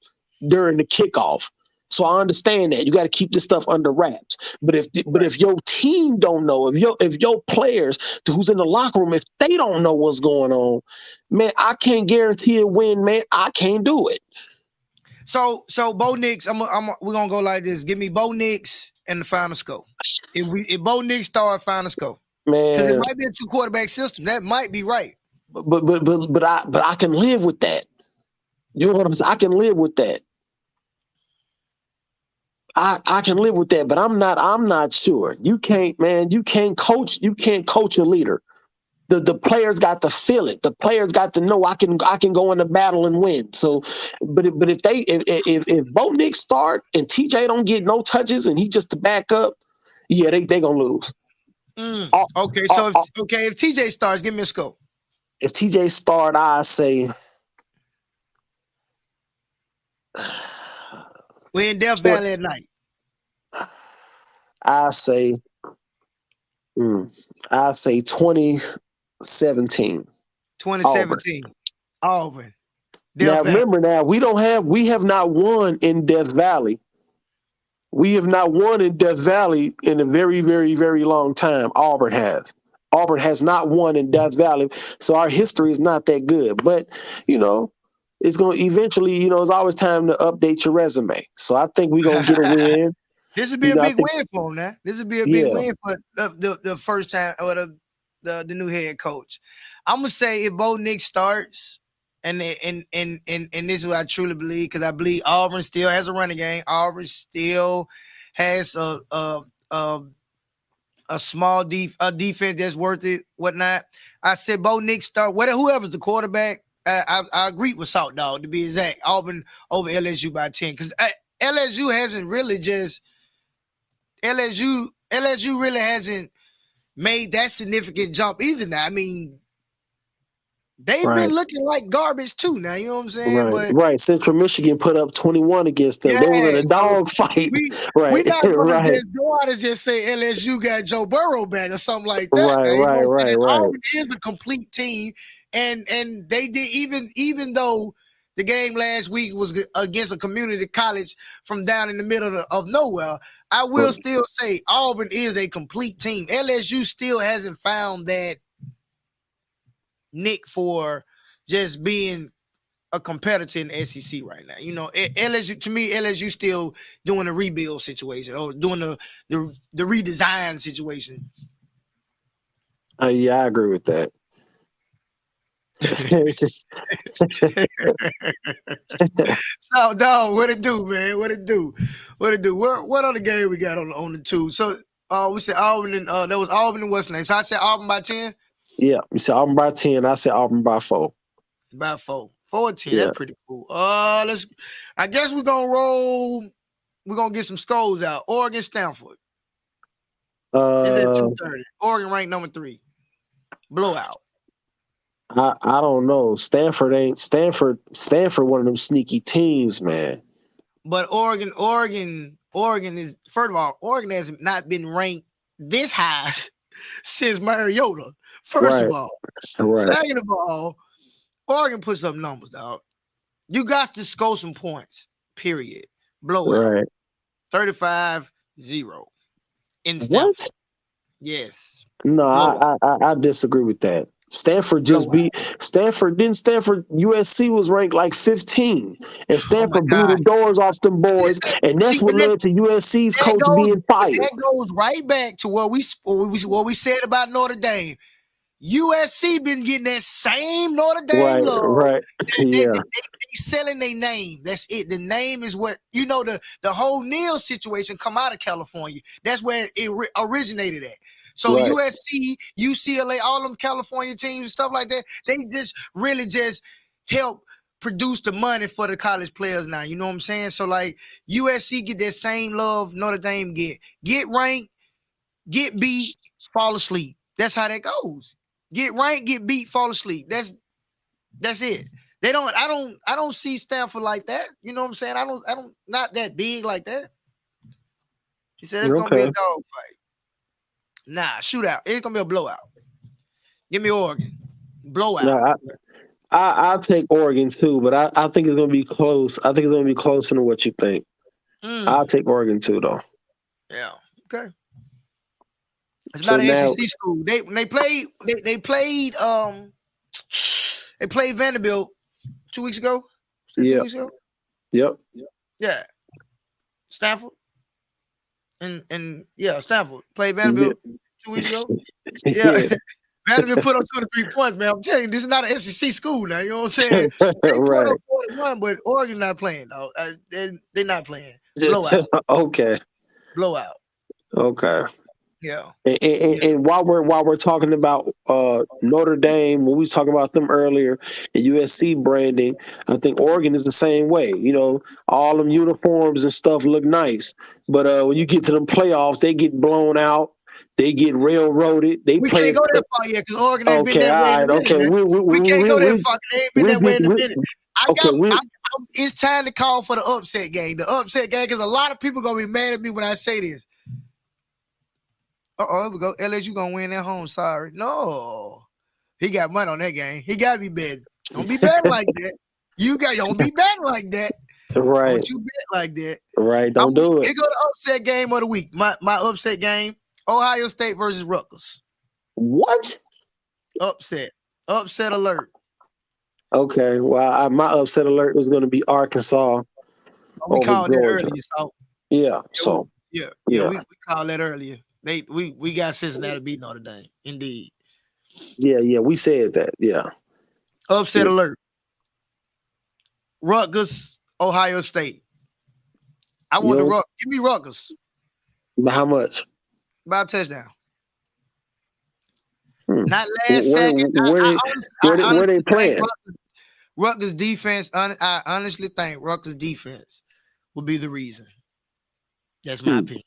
during the kickoff. So I understand that you got to keep this stuff under wraps. But if your team don't know, if your players who's in the locker room, if they don't know what's going on, man, I can't guarantee a win, man. I can't do it. So Bo Nix, we're gonna go like this. Give me Bo Nix and the final score. If Bo Nix start, final score. Because it Man, might be a 2-quarterback system. That might be right. but I can live with that. You know what I'm saying? I can live with that. I can live with that, but I'm not sure. You can't coach a leader. The players got to feel it. The players got to know I can go into battle and win. So, but if Bo Nix start and TJ don't get no touches and he just the backup, yeah, they gonna lose. Uh, Okay, uh, so uh, if TJ starts, give me a score. if TJ start, I say We're in Death tw- Valley at night. I say mm, I say 2017 Auburn. 2017. Auburn. Death Now Valley. remember, we have not won in Death Valley. We have not won in Death Valley in a very, very, very long time. Auburn has. Auburn has not won in Death Valley, so our history is not that good. But you know, it's going to eventually. It's always time to update your resume. So I think we're gonna get a win. This would be a I big think, win for him now. This would be a big yeah, win for the first time or the new head coach. I'm gonna say if Bo Nix starts, and this is what I truly believe, because I believe Auburn still has a running game. Auburn still has a small defense that's worth it, whatnot. I said Bo Nix start, whoever's the quarterback. I agree with Salt Dog, to be exact. Auburn over LSU by 10, because LSU hasn't really just LSU really hasn't made that significant jump either. Now, I mean, they've been right, looking like garbage too. Now, you know what I'm saying? right, But right. Central Michigan put up 21 against them. yeah, They was in a so dog fight. we Right, we're not gonna right, just go out and just say LSU got Joe Burrow back or something like that. right, Now, you know right, what I'm right, saying? right. Auburn is a complete team, and they did, even though the game last week was against a community college from down in the middle of nowhere, I will still say Auburn is a complete team. LSU still hasn't found that nick for just being a competitor in the SEC right now. LSU, to me, LSU still doing a rebuild situation or doing the redesign situation. Yeah, I agree with that. So, dog, what it do, man? What it do? What it do? What other game we got on the two? So, we said Auburn and that was Auburn and what's next? So I said Auburn by 10, Yeah, you said Auburn by 10. I said Auburn by 4. by 4, 4-10. Yeah. That's pretty cool. Let's. I guess we're gonna roll. We're gonna get some scores out. Oregon, Stanford. Is at Uh, 2:30. Oregon ranked number 3. Blowout. I don't know. Stanford ain't Stanford. Stanford, one of them sneaky teams, man. But Oregon is, first of all, Oregon has not been ranked this high since Mariota. First of Right, all. right, Second of all, Oregon puts up numbers, dog. You got to score some points. Period. Blowout. right. 35-0 in What? Stanford. Yes. No, Blowout. I disagree with that. Stanford just Blowout. beat Stanford. Didn't Stanford USC was ranked like 15, and Oh my Stanford blew the God. doors off them boys, and See, that's what led to USC's coach being fired. that goes right back to what we said about Notre Dame. USC been getting that same Notre Dame Right, love. right, yeah, They selling their name. That's it. The name is what, the whole Neil situation come out of California. That's where it originated at. So right, USC, UCLA, all them California teams and stuff like that, they just really just help produce the money for the college players now. You know what I'm saying? So like USC get that same love Notre Dame get ranked, get beat, fall asleep. That's how that goes. Get ranked, get beat, fall asleep. That's it. I don't see Stanford like that. You know what I'm saying? I don't not that big like that. He said it's gonna be a okay. dog fight. Nah, shootout. It's gonna be a blowout. Give me Oregon. No, Blowout. I'll take Oregon too, but I think it's gonna be close. I think it's gonna be closer than what you think. I'll take Oregon too, though. Yeah. Okay. It's So not an now, SEC school. They played Vanderbilt 2 weeks ago. Was that 2 yeah, weeks ago? yep, Yeah. Stanford. And yeah, Stanford played yeah, Vanderbilt 2 weeks ago. Yeah. yeah. Vanderbilt put up 23 points, man. I'm telling you, this is not an SEC school now. You know what I'm saying? They put Right. up 41, but Oregon not playing, though. They're not playing. Blowout. Okay. Blowout. Okay. Yeah. And while we're talking about Notre Dame, when we was talking about them earlier, and USC branding, I think Oregon is the same way. All them uniforms and stuff look nice, but when you get to them playoffs, they get blown out. They get railroaded. They We play can't it. go that far yet because Oregon ain't been Okay, that all way in a right, minute, okay. man. We can't go that far. They ain't been We that way just in a we minute. okay. It's time to call for the upset game. The upset game, because a lot of people gonna be mad at me when I say this. Here we go. LSU gonna win at home. Sorry. No. He got money on that game. He gotta be betting. Don't be betting like that. Don't be betting like that. Right, Don't you bet like that. right. Don't do it. Here go the upset game of the week. My upset game, Ohio State versus Rutgers. What? Upset. Upset alert. Okay. Well, my upset alert was going to be Arkansas We over called that Georgia. earlier. So Yeah. So yeah, yeah, we called that earlier. We got Cincinnati beat Notre Dame. Indeed. yeah. We said that. Yeah. Upset alert. Rutgers, Ohio State. I want You know, give me Rutgers how much? by a touchdown. Hmm. Not last second. I Where they honestly think playing? Rutgers defense. I honestly think Rutgers defense will be the reason. That's my opinion.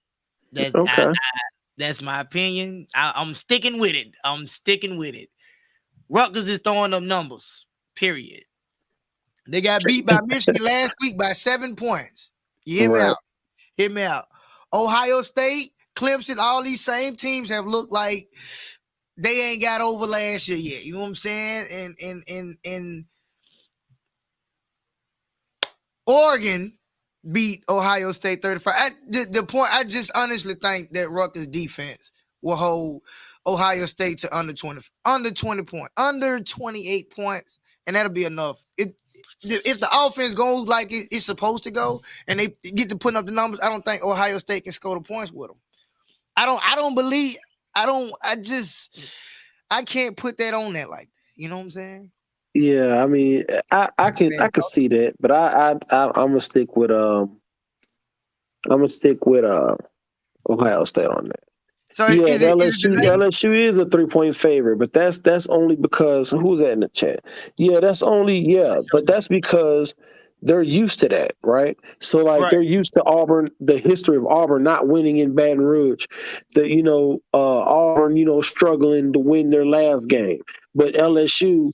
Okay. That's my opinion. I'm sticking with it. I'm sticking with it. Rutgers is throwing up numbers. Period. They got beat by Michigan last week by 7 points. You hear me Right. out? Hear me out. Ohio State, Clemson, all these same teams have looked like they ain't got over last year yet. You know what I'm saying? And Oregon beat Ohio State 35. The point, I just honestly think that Rutgers defense will hold Ohio State to under 20 points, under 28 points, and that'll be enough. If the offense goes like it's supposed to go, and they get to putting up the numbers, I don't think Ohio State can score the points with them. I can't put that on that like that. You know what I'm saying? Yeah, I mean, I Man, could see that, but I'm gonna stick with Ohio State on that. so Yeah, is it the name? LSU is a 3-point favorite, but that's only because who's that in the chat? Yeah, that's only but that's because they're used to that, right? So like Right. they're used to Auburn, the history of Auburn not winning in Baton Rouge, Auburn, struggling to win their last game, but LSU,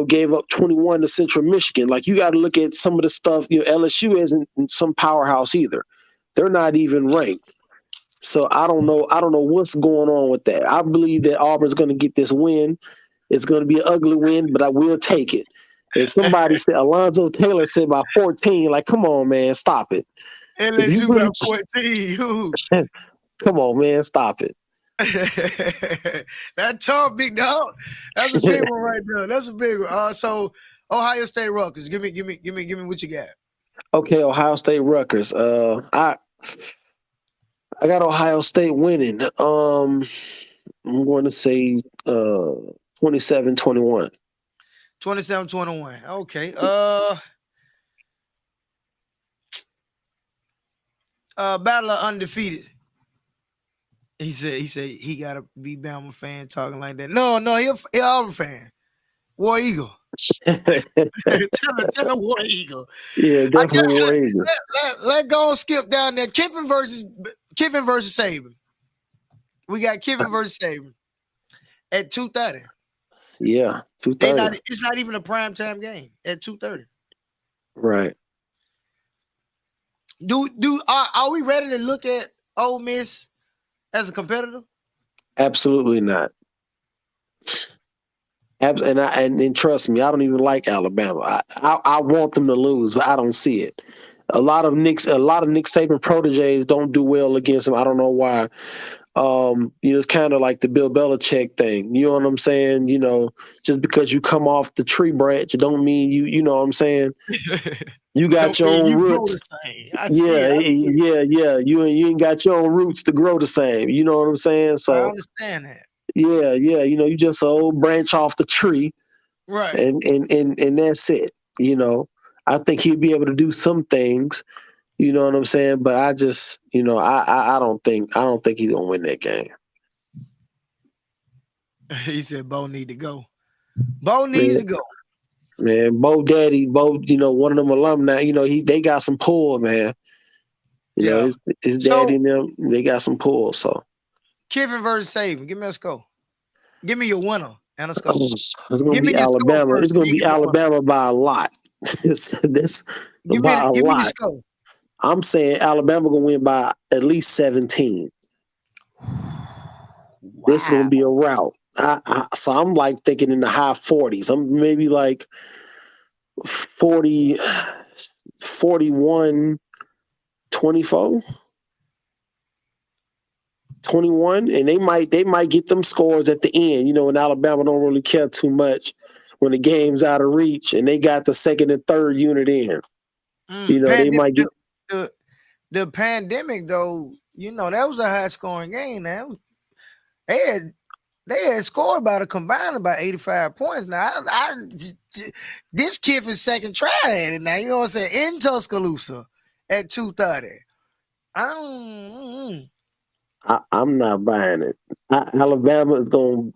gave up 21 to Central Michigan. Like you got to look at some of the stuff. LSU isn't some powerhouse either. They're not even ranked. So I don't know. I don't know what's going on with that. I believe that Auburn's going to get this win. It's going to be an ugly win, but I will take it. And somebody said Alonzo Taylor said by 14. Like, come on, man, stop it. If you LSU by really, 14. Ooh. come on, man, stop it. That tough, big dog. That's a big one right there. That's a big one. So Ohio State Rutgers. Give me what you got. Okay, Ohio State Rutgers. I got Ohio State winning. I'm going to say 27-21. 27-21. Okay. Battle of Undefeated. He said he gotta be Bama fan talking like that. No, he Auburn fan. War Eagle. tell him War Eagle. Yeah, I definitely War Eagle. let go and skip down there. Kiffin versus Saban. We got Kiffin versus Saban at 2:30. Yeah, They not. 2:30. It's not even a primetime game at 2:30. Right. Are we ready to look at Ole Miss as a competitor? Absolutely not. And trust me, I don't even like Alabama. I want them to lose, but I don't see it. A lot of Nick Saban proteges don't do well against him. I don't know why. It's kind of like the Bill Belichick thing. You know what I'm saying? Just because you come off the tree branch, it don't mean you know what I'm saying? You got Don't your mean own you grow the roots. same. I see Yeah, it. yeah. You ain't got your own roots to grow the same. You know what I'm saying? I So understand that. yeah. You just a old branch off the tree, Right. and that's it. I think he'd be able to do some things. You know what I'm saying? But I just, I don't think he's gonna win that game. He said Bo need to go. Bo needs Man, to go. man, Bo, one of them alumni. They got some pull, man. Yeah. His daddy So and them, they got some pull. So Kiffin versus Saban. Give me a score. Give me your winner and a score. it's gonna Give me be your score Alabama. It's first, and gonna then be give me a winner. Alabama by a lot. This by a Give me the lot. score. I'm saying Alabama gonna win by at least 17. This is gonna Wow. be a rout. So I'm like thinking in the high 40s. I'm maybe like 40, 41, 24, 21, and they might get them scores at the end. And Alabama don't really care too much when the game's out of reach, and they got the second and third unit in. They Pandemic. might get. The pandemic though. That was a high scoring game. Now they had They had scored about a combined about 85 points. Now, this kid for second try at it now. You know what I'm saying? In Tuscaloosa at 2:30. I don't. I'm not buying it. Alabama's gonna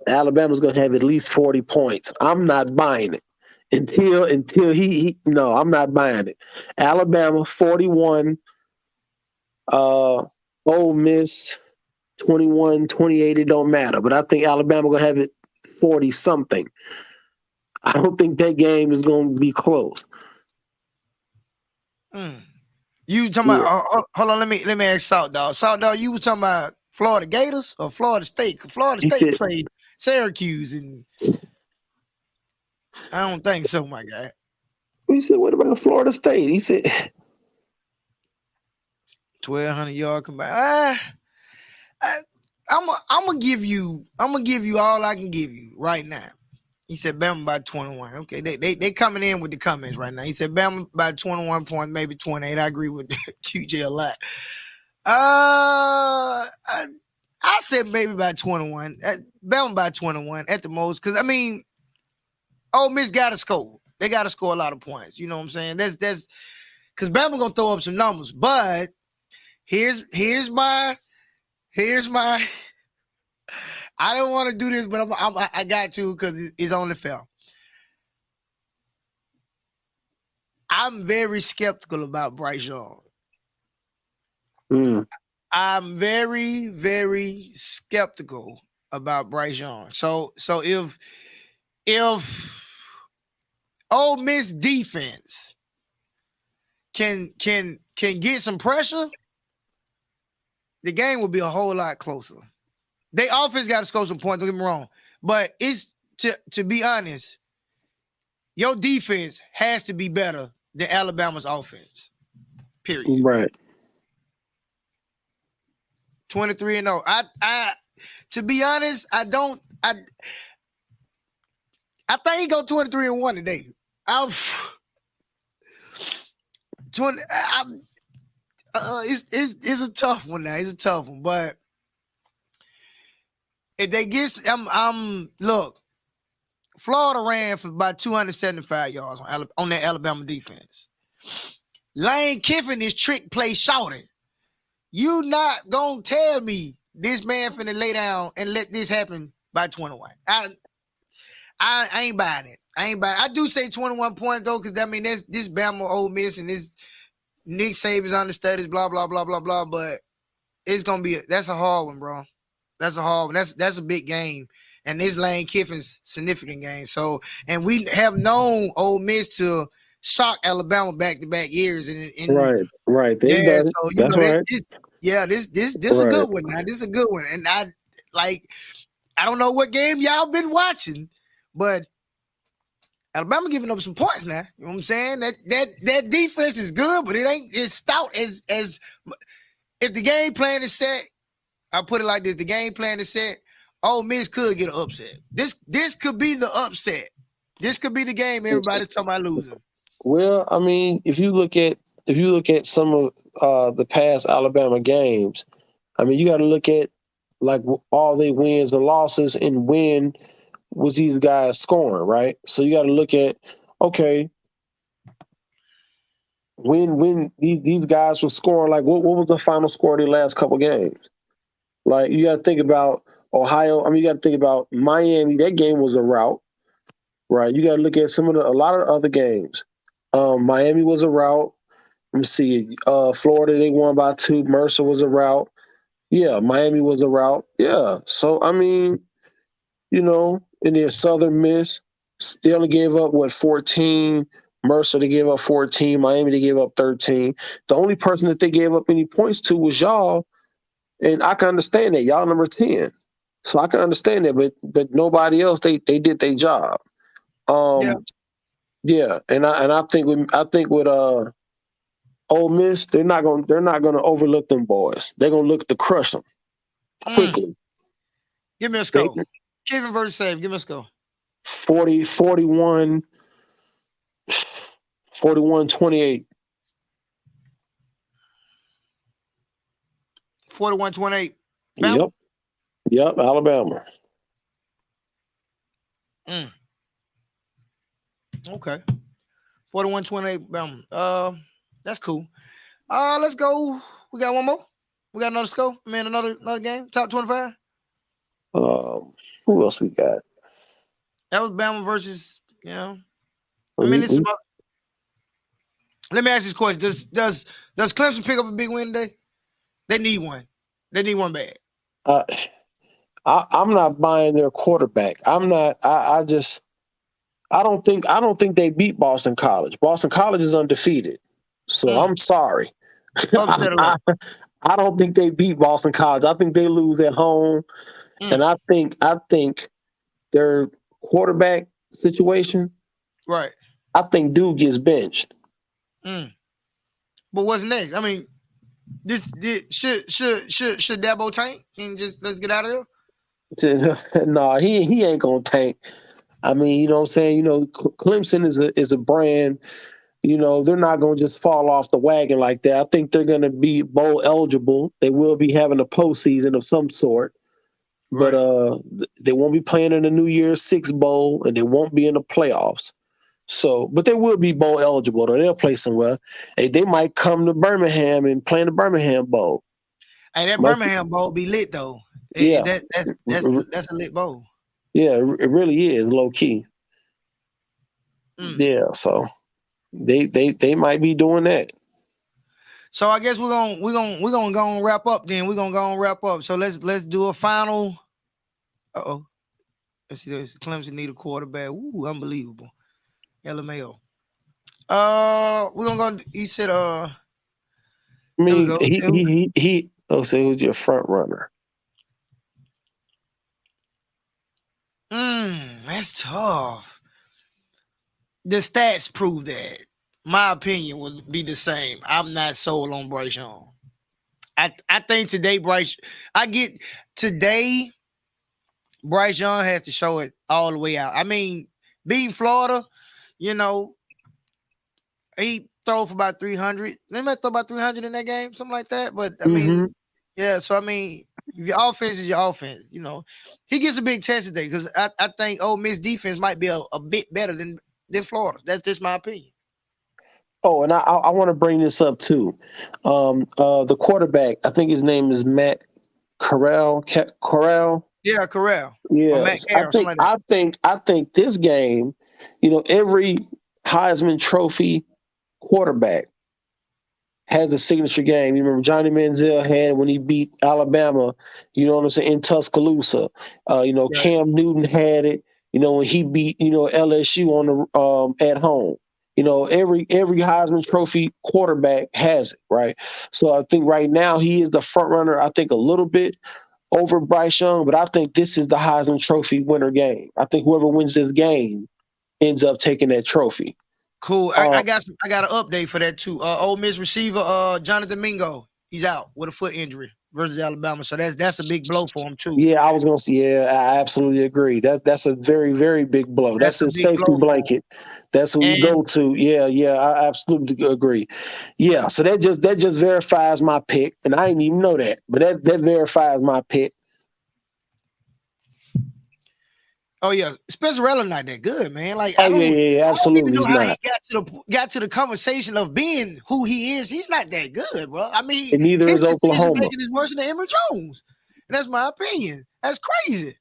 have at least 40 points. I'm not buying it until he no, I'm not buying it. Alabama 41, Ole Miss 21, 28. It don't matter, but I think Alabama gonna have it 40 something. I don't think that game is gonna be close. You talking Yeah, about? Hold on. Let me ask Salt Dog. Salt Dog, you was talking about Florida Gators or Florida State? Florida he State said. played Syracuse, and I don't think so, my guy. He said, "What about Florida State?" He said, 1,200 yard combined. I'm gonna give you all I can give you right now. He said Bama by 21. Okay, they coming in with the comments right now. He said Bama by 21 points, maybe 28. I agree with QJ a lot. I said maybe by 21. Bama by 21 at the most. Because I mean, Ole Miss got to score. They got to score a lot of points. You know what I'm saying? That's because Bama gonna throw up some numbers. But here's my. I don't want to do this, but I got to because it's only fair. I'm very skeptical about Bryce Young. I'm very, very skeptical about Bryce Young. So if Ole Miss defense can get some pressure, the game will be a whole lot closer. They offense got to score some points, don't get me wrong. But it's to be honest, your defense has to be better than Alabama's offense. Period. Right. 23-0. I to be honest, I think he go 23-1 today. It's a tough one now. It's a tough one, but if they get, look, Florida ran for about 275 yards on that Alabama defense. Lane Kiffin is trick play shouting. You not gonna tell me this man finna lay down and let this happen by 21. I ain't buying it. I do say 21 points though, because I mean this Bama Ole Miss and this Nick Saban's understudies, blah blah blah blah blah. But it's gonna be that's a hard one, bro. That's a hard one. That's a big game, and this Lane Kiffin's significant game. So, and we have known Ole Miss to shock Alabama back-to-back years, and right. They yeah. done. So That's right. This a good one. Now this is a good one, and I don't know what game y'all been watching, but Alabama giving up some points now. You know what I'm saying? That defense is good, but it ain't as stout as if the game plan is set. I put it like this: the game plan is set. Ole Miss could get an upset. This could be the upset. This could be the game everybody's talking about losing. Well, I mean, if you look at some of the past Alabama games, I mean, you got to look at like all their wins and losses and when was these guys scoring, right? So you got to look at, okay, when these guys were scoring, like what was the final score of the last couple games? Like you got to think about Ohio. I mean, you got to think about Miami. That game was a rout, right? You got to look at a lot of other games. Miami was a rout. Let me see. Florida, they won by 2. Mercer was a rout. Yeah, Miami was a rout. Yeah. So I mean, and then Southern Miss, they only gave up 14. Mercer, they gave up 14. Miami, they gave up 13. The only person that they gave up any points to was y'all, and I can understand that y'all number 10. So I can understand that, but nobody else, they did their job. Yeah, and I think with Ole Miss, they're not gonna overlook them boys. They're gonna look to crush them quickly. Give me a score. Kiffin versus Saban. Give me a score. 41-28. 41-28. Yep, Alabama. Okay. 41-28, Bama. That's cool. Let's go. We got one more. We got another score. I mean, another game. Top 25. Who else we got? That was Bama versus. I mean, this is about. Let me ask this question: Does Clemson pick up a big win today? They need one. They need one bad. I'm not buying their quarterback. I'm not. I don't think they beat Boston College. Boston College is undefeated. So I'm sorry. I don't think they beat Boston College. I think they lose at home. And I think their quarterback situation, right? I think dude gets benched. But what's next? I mean, should Dabo tank and just let's get out of there? No, he ain't gonna tank. I mean, you know what I'm saying? Clemson is a brand. They're not going to just fall off the wagon like that. I think they're going to be bowl eligible. They will be having a postseason of some sort. but Right. they won't be playing in the New Year's Six Bowl, and they won't be in the playoffs. So, but they will be bowl eligible, though. They'll play somewhere. Hey, they might come to Birmingham and play in the Birmingham Bowl. Hey, that Must, Birmingham bowl be lit though. yeah, That's a lit bowl. yeah, it really is low key. Mm. Yeah, so they might be doing that. So I guess we're gonna go and wrap up. Then we're gonna go and wrap up. So let's do a final. Let's see. This Clemson need a quarterback. Ooh, unbelievable. LMAO. We're gonna go. He said. I There we mean, go. he. Oh, so who's your front runner? That's tough. The stats prove that. My opinion would be the same. I'm not sold on Bryce Young. I think today Bryce Young has to show it all the way out. I mean, beating Florida, you know, he throw for about 300. They might throw about 300 in that game, something like that. But I mean, yeah. So I mean, your offense is your offense. You know, he gets a big test today because I think Ole Miss defense might be a bit better than Florida. That's just my opinion. Oh, and I want to bring this up too. The quarterback, I think his name is Matt Corral. Corral. Yeah, Corral or Matt Yes, Carroll, something like that. I think this game, every Heisman Trophy quarterback has a signature game. You remember Johnny Manziel had when he beat Alabama, you know what I'm saying, in Tuscaloosa. Right. Cam Newton had it, when he beat, LSU on the at home. Every Heisman Trophy quarterback has it, right? So I think right now he is the front runner, I think a little bit over Bryce Young, but I think this is the Heisman Trophy winner game. I think whoever wins this game ends up taking that trophy. Cool. I got an update for that too. Ole Miss receiver Jonathan Mingo, he's out with a foot injury versus Alabama. So that's a big blow for him too. Yeah, I was gonna say, yeah, I absolutely agree. That's a very, very big blow. That's That's a his big safety blow for him. blanket. That's who you And go to. Yeah, I absolutely agree. Yeah, so that just verifies my pick, and I didn't even know that, but that verifies my pick. oh yeah, Spencer Rattler not that good, man. Like Oh I don't even absolutely, know he's how he not, got to the conversation of being who he is. He's not that good, bro. I mean, and neither his is decision Oklahoma. making is worse than Emory Jones. And that's my opinion. That's crazy.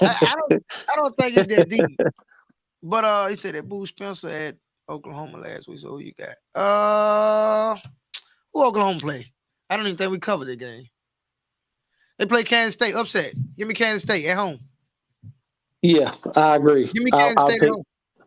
I don't think it's that deep. But he said that Boo Spencer at Oklahoma last week. So who you got? Who Oklahoma play? I don't even think we covered that game. They play Kansas State upset. Give me Kansas State at home. Yeah, I agree. Give me Kansas State at home.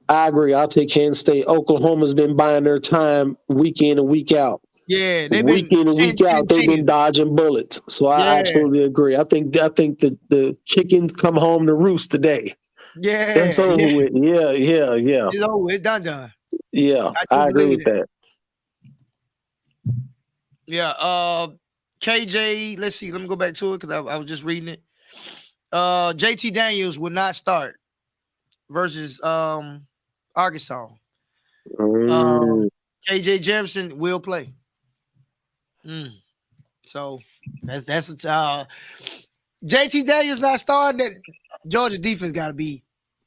I agree. I'll take Kansas State. Oklahoma's been buying their time week in and week out. Yeah, they've Week been in and 10, week 10, out, they've 10. been dodging bullets. So I Yeah, absolutely agree. I think the chickens come home to roost today. That's yeah, over yeah. with. Yeah. It's over. It's done. Yeah, I do I agree believe with that. that. Yeah. KJ, let's see. Let me go back to it because I was just reading it. JT Daniels will not start versus Arkansas. KJ Jefferson will play. So that's a JT Daniels not starting. That Georgia defense got to be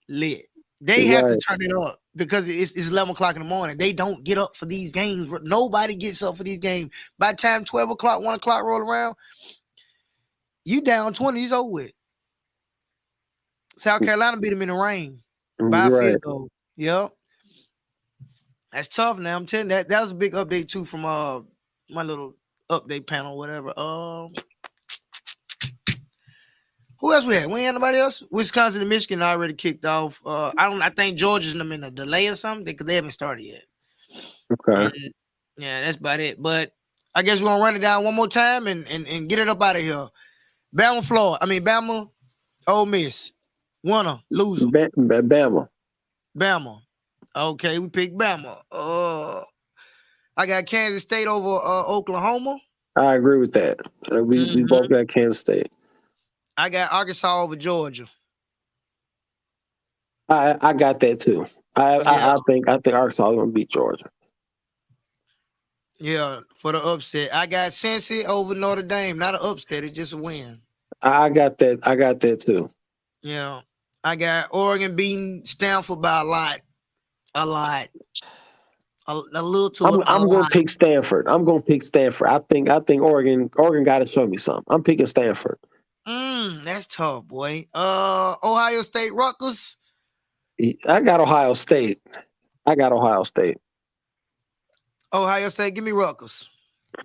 lit. They have to turn it up because it's 11 o'clock in the morning. They don't get up for these games. Nobody gets up for these games. By the time 12 o'clock, 1 o'clock roll around, you down 20, it's over with. South Carolina beat them in the rain by a field goal. Yep. That's tough now. I'm telling you, that was a big update too from my little update panel, whatever. Who else we had? We ain't had nobody else. Wisconsin and Michigan already kicked off. I think Georgia's in them in a delay or something because they haven't started yet. Okay. And, yeah, that's about it. But I guess we're gonna run it down one more time and get it up out of here. Bama, Ole Miss. Winner, loser. Bama. Bama. Okay, we picked Bama. I got Kansas State over Oklahoma. I agree with that. We both got Kansas State. I got Arkansas over Georgia. I got that too. I think Arkansas is gonna beat Georgia. Yeah, for the upset. I got Cincy over Notre Dame. Not an upset, it's just a win. I got that. I got that too. Yeah, I got Oregon beating Stanford by a lot, a lot, a little to a I'm gonna lot. pick Stanford. I'm gonna pick Stanford. I think Oregon got to show me something. I'm picking Stanford. That's tough, boy. Ohio State Rutgers. I got Ohio State. I got Ohio State. Ohio State, give me Rutgers.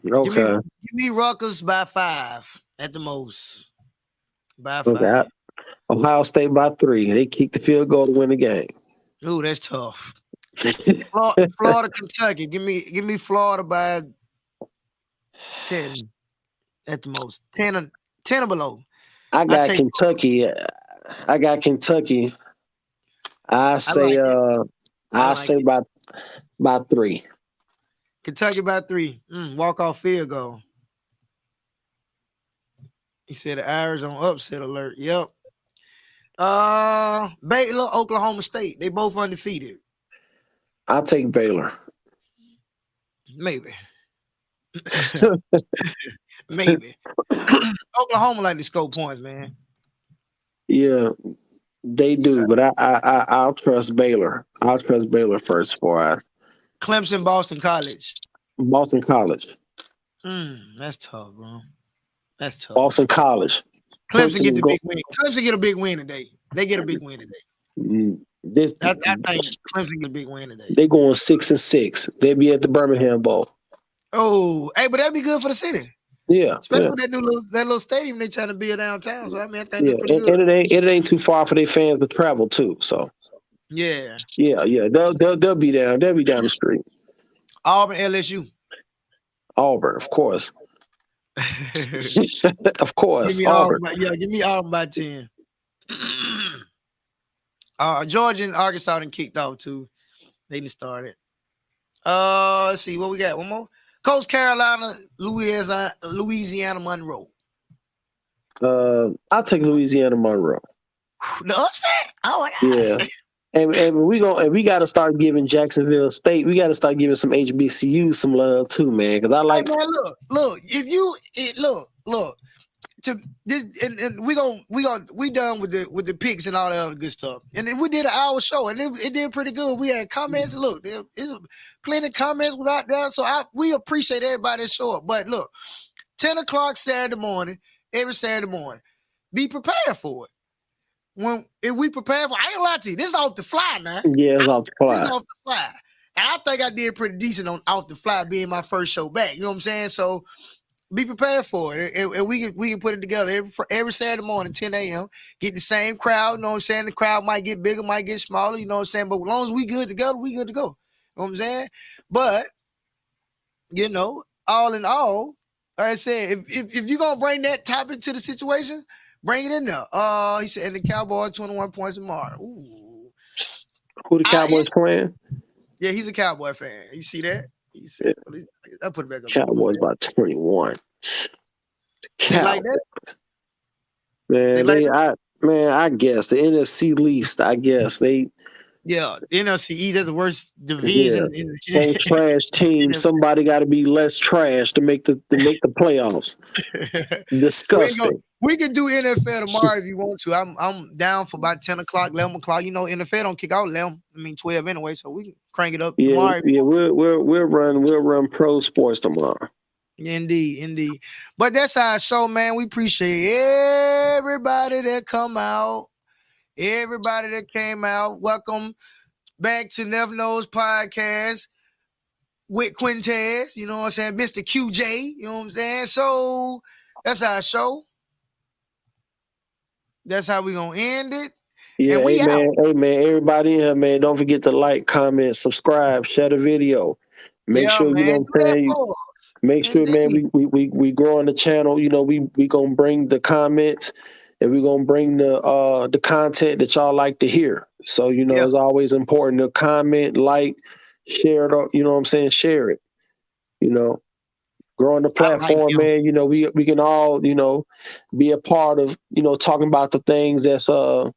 Okay. Give me Rutgers by 5 at the most. By Okay. 5. Ohio State by 3. They kicked the field goal to win the game. Ooh, that's tough. Florida, Kentucky. Give me Florida by 10 at the most. 10 or below. I I got take. Kentucky. I got Kentucky. I I say like it. I I like say it. by 3. Kentucky by 3. Walk off field goal. He said the Irish on upset alert. Yep. Baylor, Oklahoma State. They both undefeated. I'll take Baylor. Maybe. Maybe. Oklahoma like to score points, man. Yeah, they do, but I'll trust Baylor. I'll trust Baylor first before I Clemson, Boston College. Boston College. That's tough, bro. That's tough. Boston College. Clemson Clemson get is the go. big win. Clemson get a big win today. They get a big win today. This I think Clemson get a big win today. they going 6-6. They'll be at the Birmingham Bowl. Oh, hey, but that'd be good for the city. Yeah, Especially yeah, with that little stadium they trying to build downtown. So I mean, I think yeah. that's pretty And, good. and it ain't too far for their fans to travel too. So Yeah. yeah. They'll be down. They'll be down the street. Auburn, LSU. Auburn, of course. Of Give course, me Auburn. Auburn. Give me Auburn by 10. Georgia and Arkansas done kicked off too. They didn't start it. Let's see what we got. One more. Coast Carolina, Louisiana Monroe. I'll take Louisiana Monroe. The upset. Oh my Yeah. god. And we got to start giving Jacksonville State. We got to start giving some HBCU some love too, man. Because I Hey like. man, look. If you look. To this, and we done with the picks and all that other good stuff. And then we did an hour show, and it did pretty good. We had comments. Look, there's plenty of comments without that. So we appreciate everybody that show up. But look, 10 o'clock Saturday morning, every Saturday morning. Be prepared for it. If we prepare for, I ain't gonna lie to you, this is off the fly now. Yeah, it's off the This fly. is off the fly. And I think I did pretty decent on off the fly being my first show back. You know what I'm saying? So be prepared for it. And we can put it together every Saturday morning, 10 a.m. Get the same crowd. You know what I'm saying? The crowd might get bigger, might get smaller. You know what I'm saying? But as long as we good together, we good to go. You know what I'm saying? But, all in all, like I said, if you're going to bring that topic to the situation, bring it in there. He said, and the Cowboys 21 points tomorrow. Ooh. Who the Cowboys playing? Yeah, he's a Cowboy fan. You see that? He said, I put it back up. Cowboys by 21. They like that? Man, I guess the NFC least. I guess they. Yeah, NFC that's the worst division. Yeah, so trash team. Somebody got to be less trash to make the playoffs. Disgusting. We can do NFL tomorrow if you want to. I'm down for about 10 o'clock, 11 o'clock. NFL don't kick out 11. 12 anyway, so we can crank it up tomorrow. Yeah, we'll run pro sports tomorrow. Indeed. But that's our show, man. We appreciate everybody that come out. Everybody that came out. Welcome back to Never Knows Podcast with Quintez. You know what I'm saying? Mr. QJ. You know what I'm saying? So that's our show. That's how we gonna end it. Yeah, and hey man, everybody in here, man. Don't forget to like, comment, subscribe, share the video. Make sure make sure, man, we grow on the channel. We gonna bring the comments and we're gonna bring the content that y'all like to hear. So, it's always important to comment, like, share it, you know what I'm saying? Share it. Grow on the platform, man. We can all, be a part of, talking about the things that's the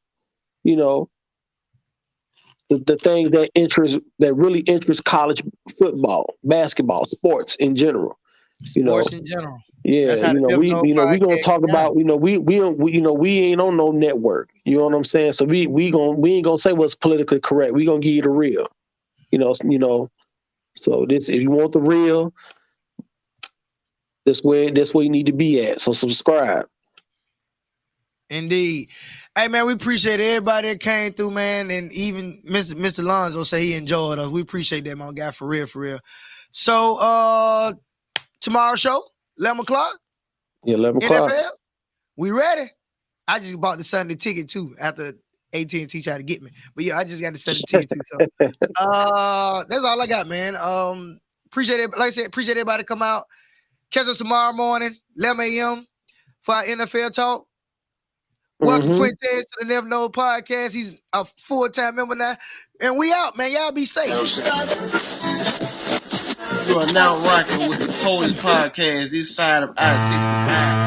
things that really interest college football, basketball, sports in general. Sports in general. Yeah, That's how the we gonna talk about, we ain't on no network. You know what I'm saying? So we ain't gonna say what's politically correct. We gonna give you the real. So this, if you want the real, that's where you need to be at. So subscribe. Indeed. Hey man, we appreciate everybody that came through, man, and even Mr. Lonzo say he enjoyed us. We appreciate that, my guy, for real. So tomorrow's show, 11 o'clock. Yeah, 11 o'clock. NFL, we ready? I just bought the Sunday ticket too after AT&T tried to get me. But yeah, I just got the Sunday ticket too. So that's all I got, man. Appreciate it. Like I said, appreciate everybody come out. Catch us tomorrow morning, 11 a.m. for our NFL talk. Welcome Quintez to the Never Know podcast. He's a full-time member now. And we out, man. Y'all be safe. You are now rocking with the coldest podcast this side of I-65.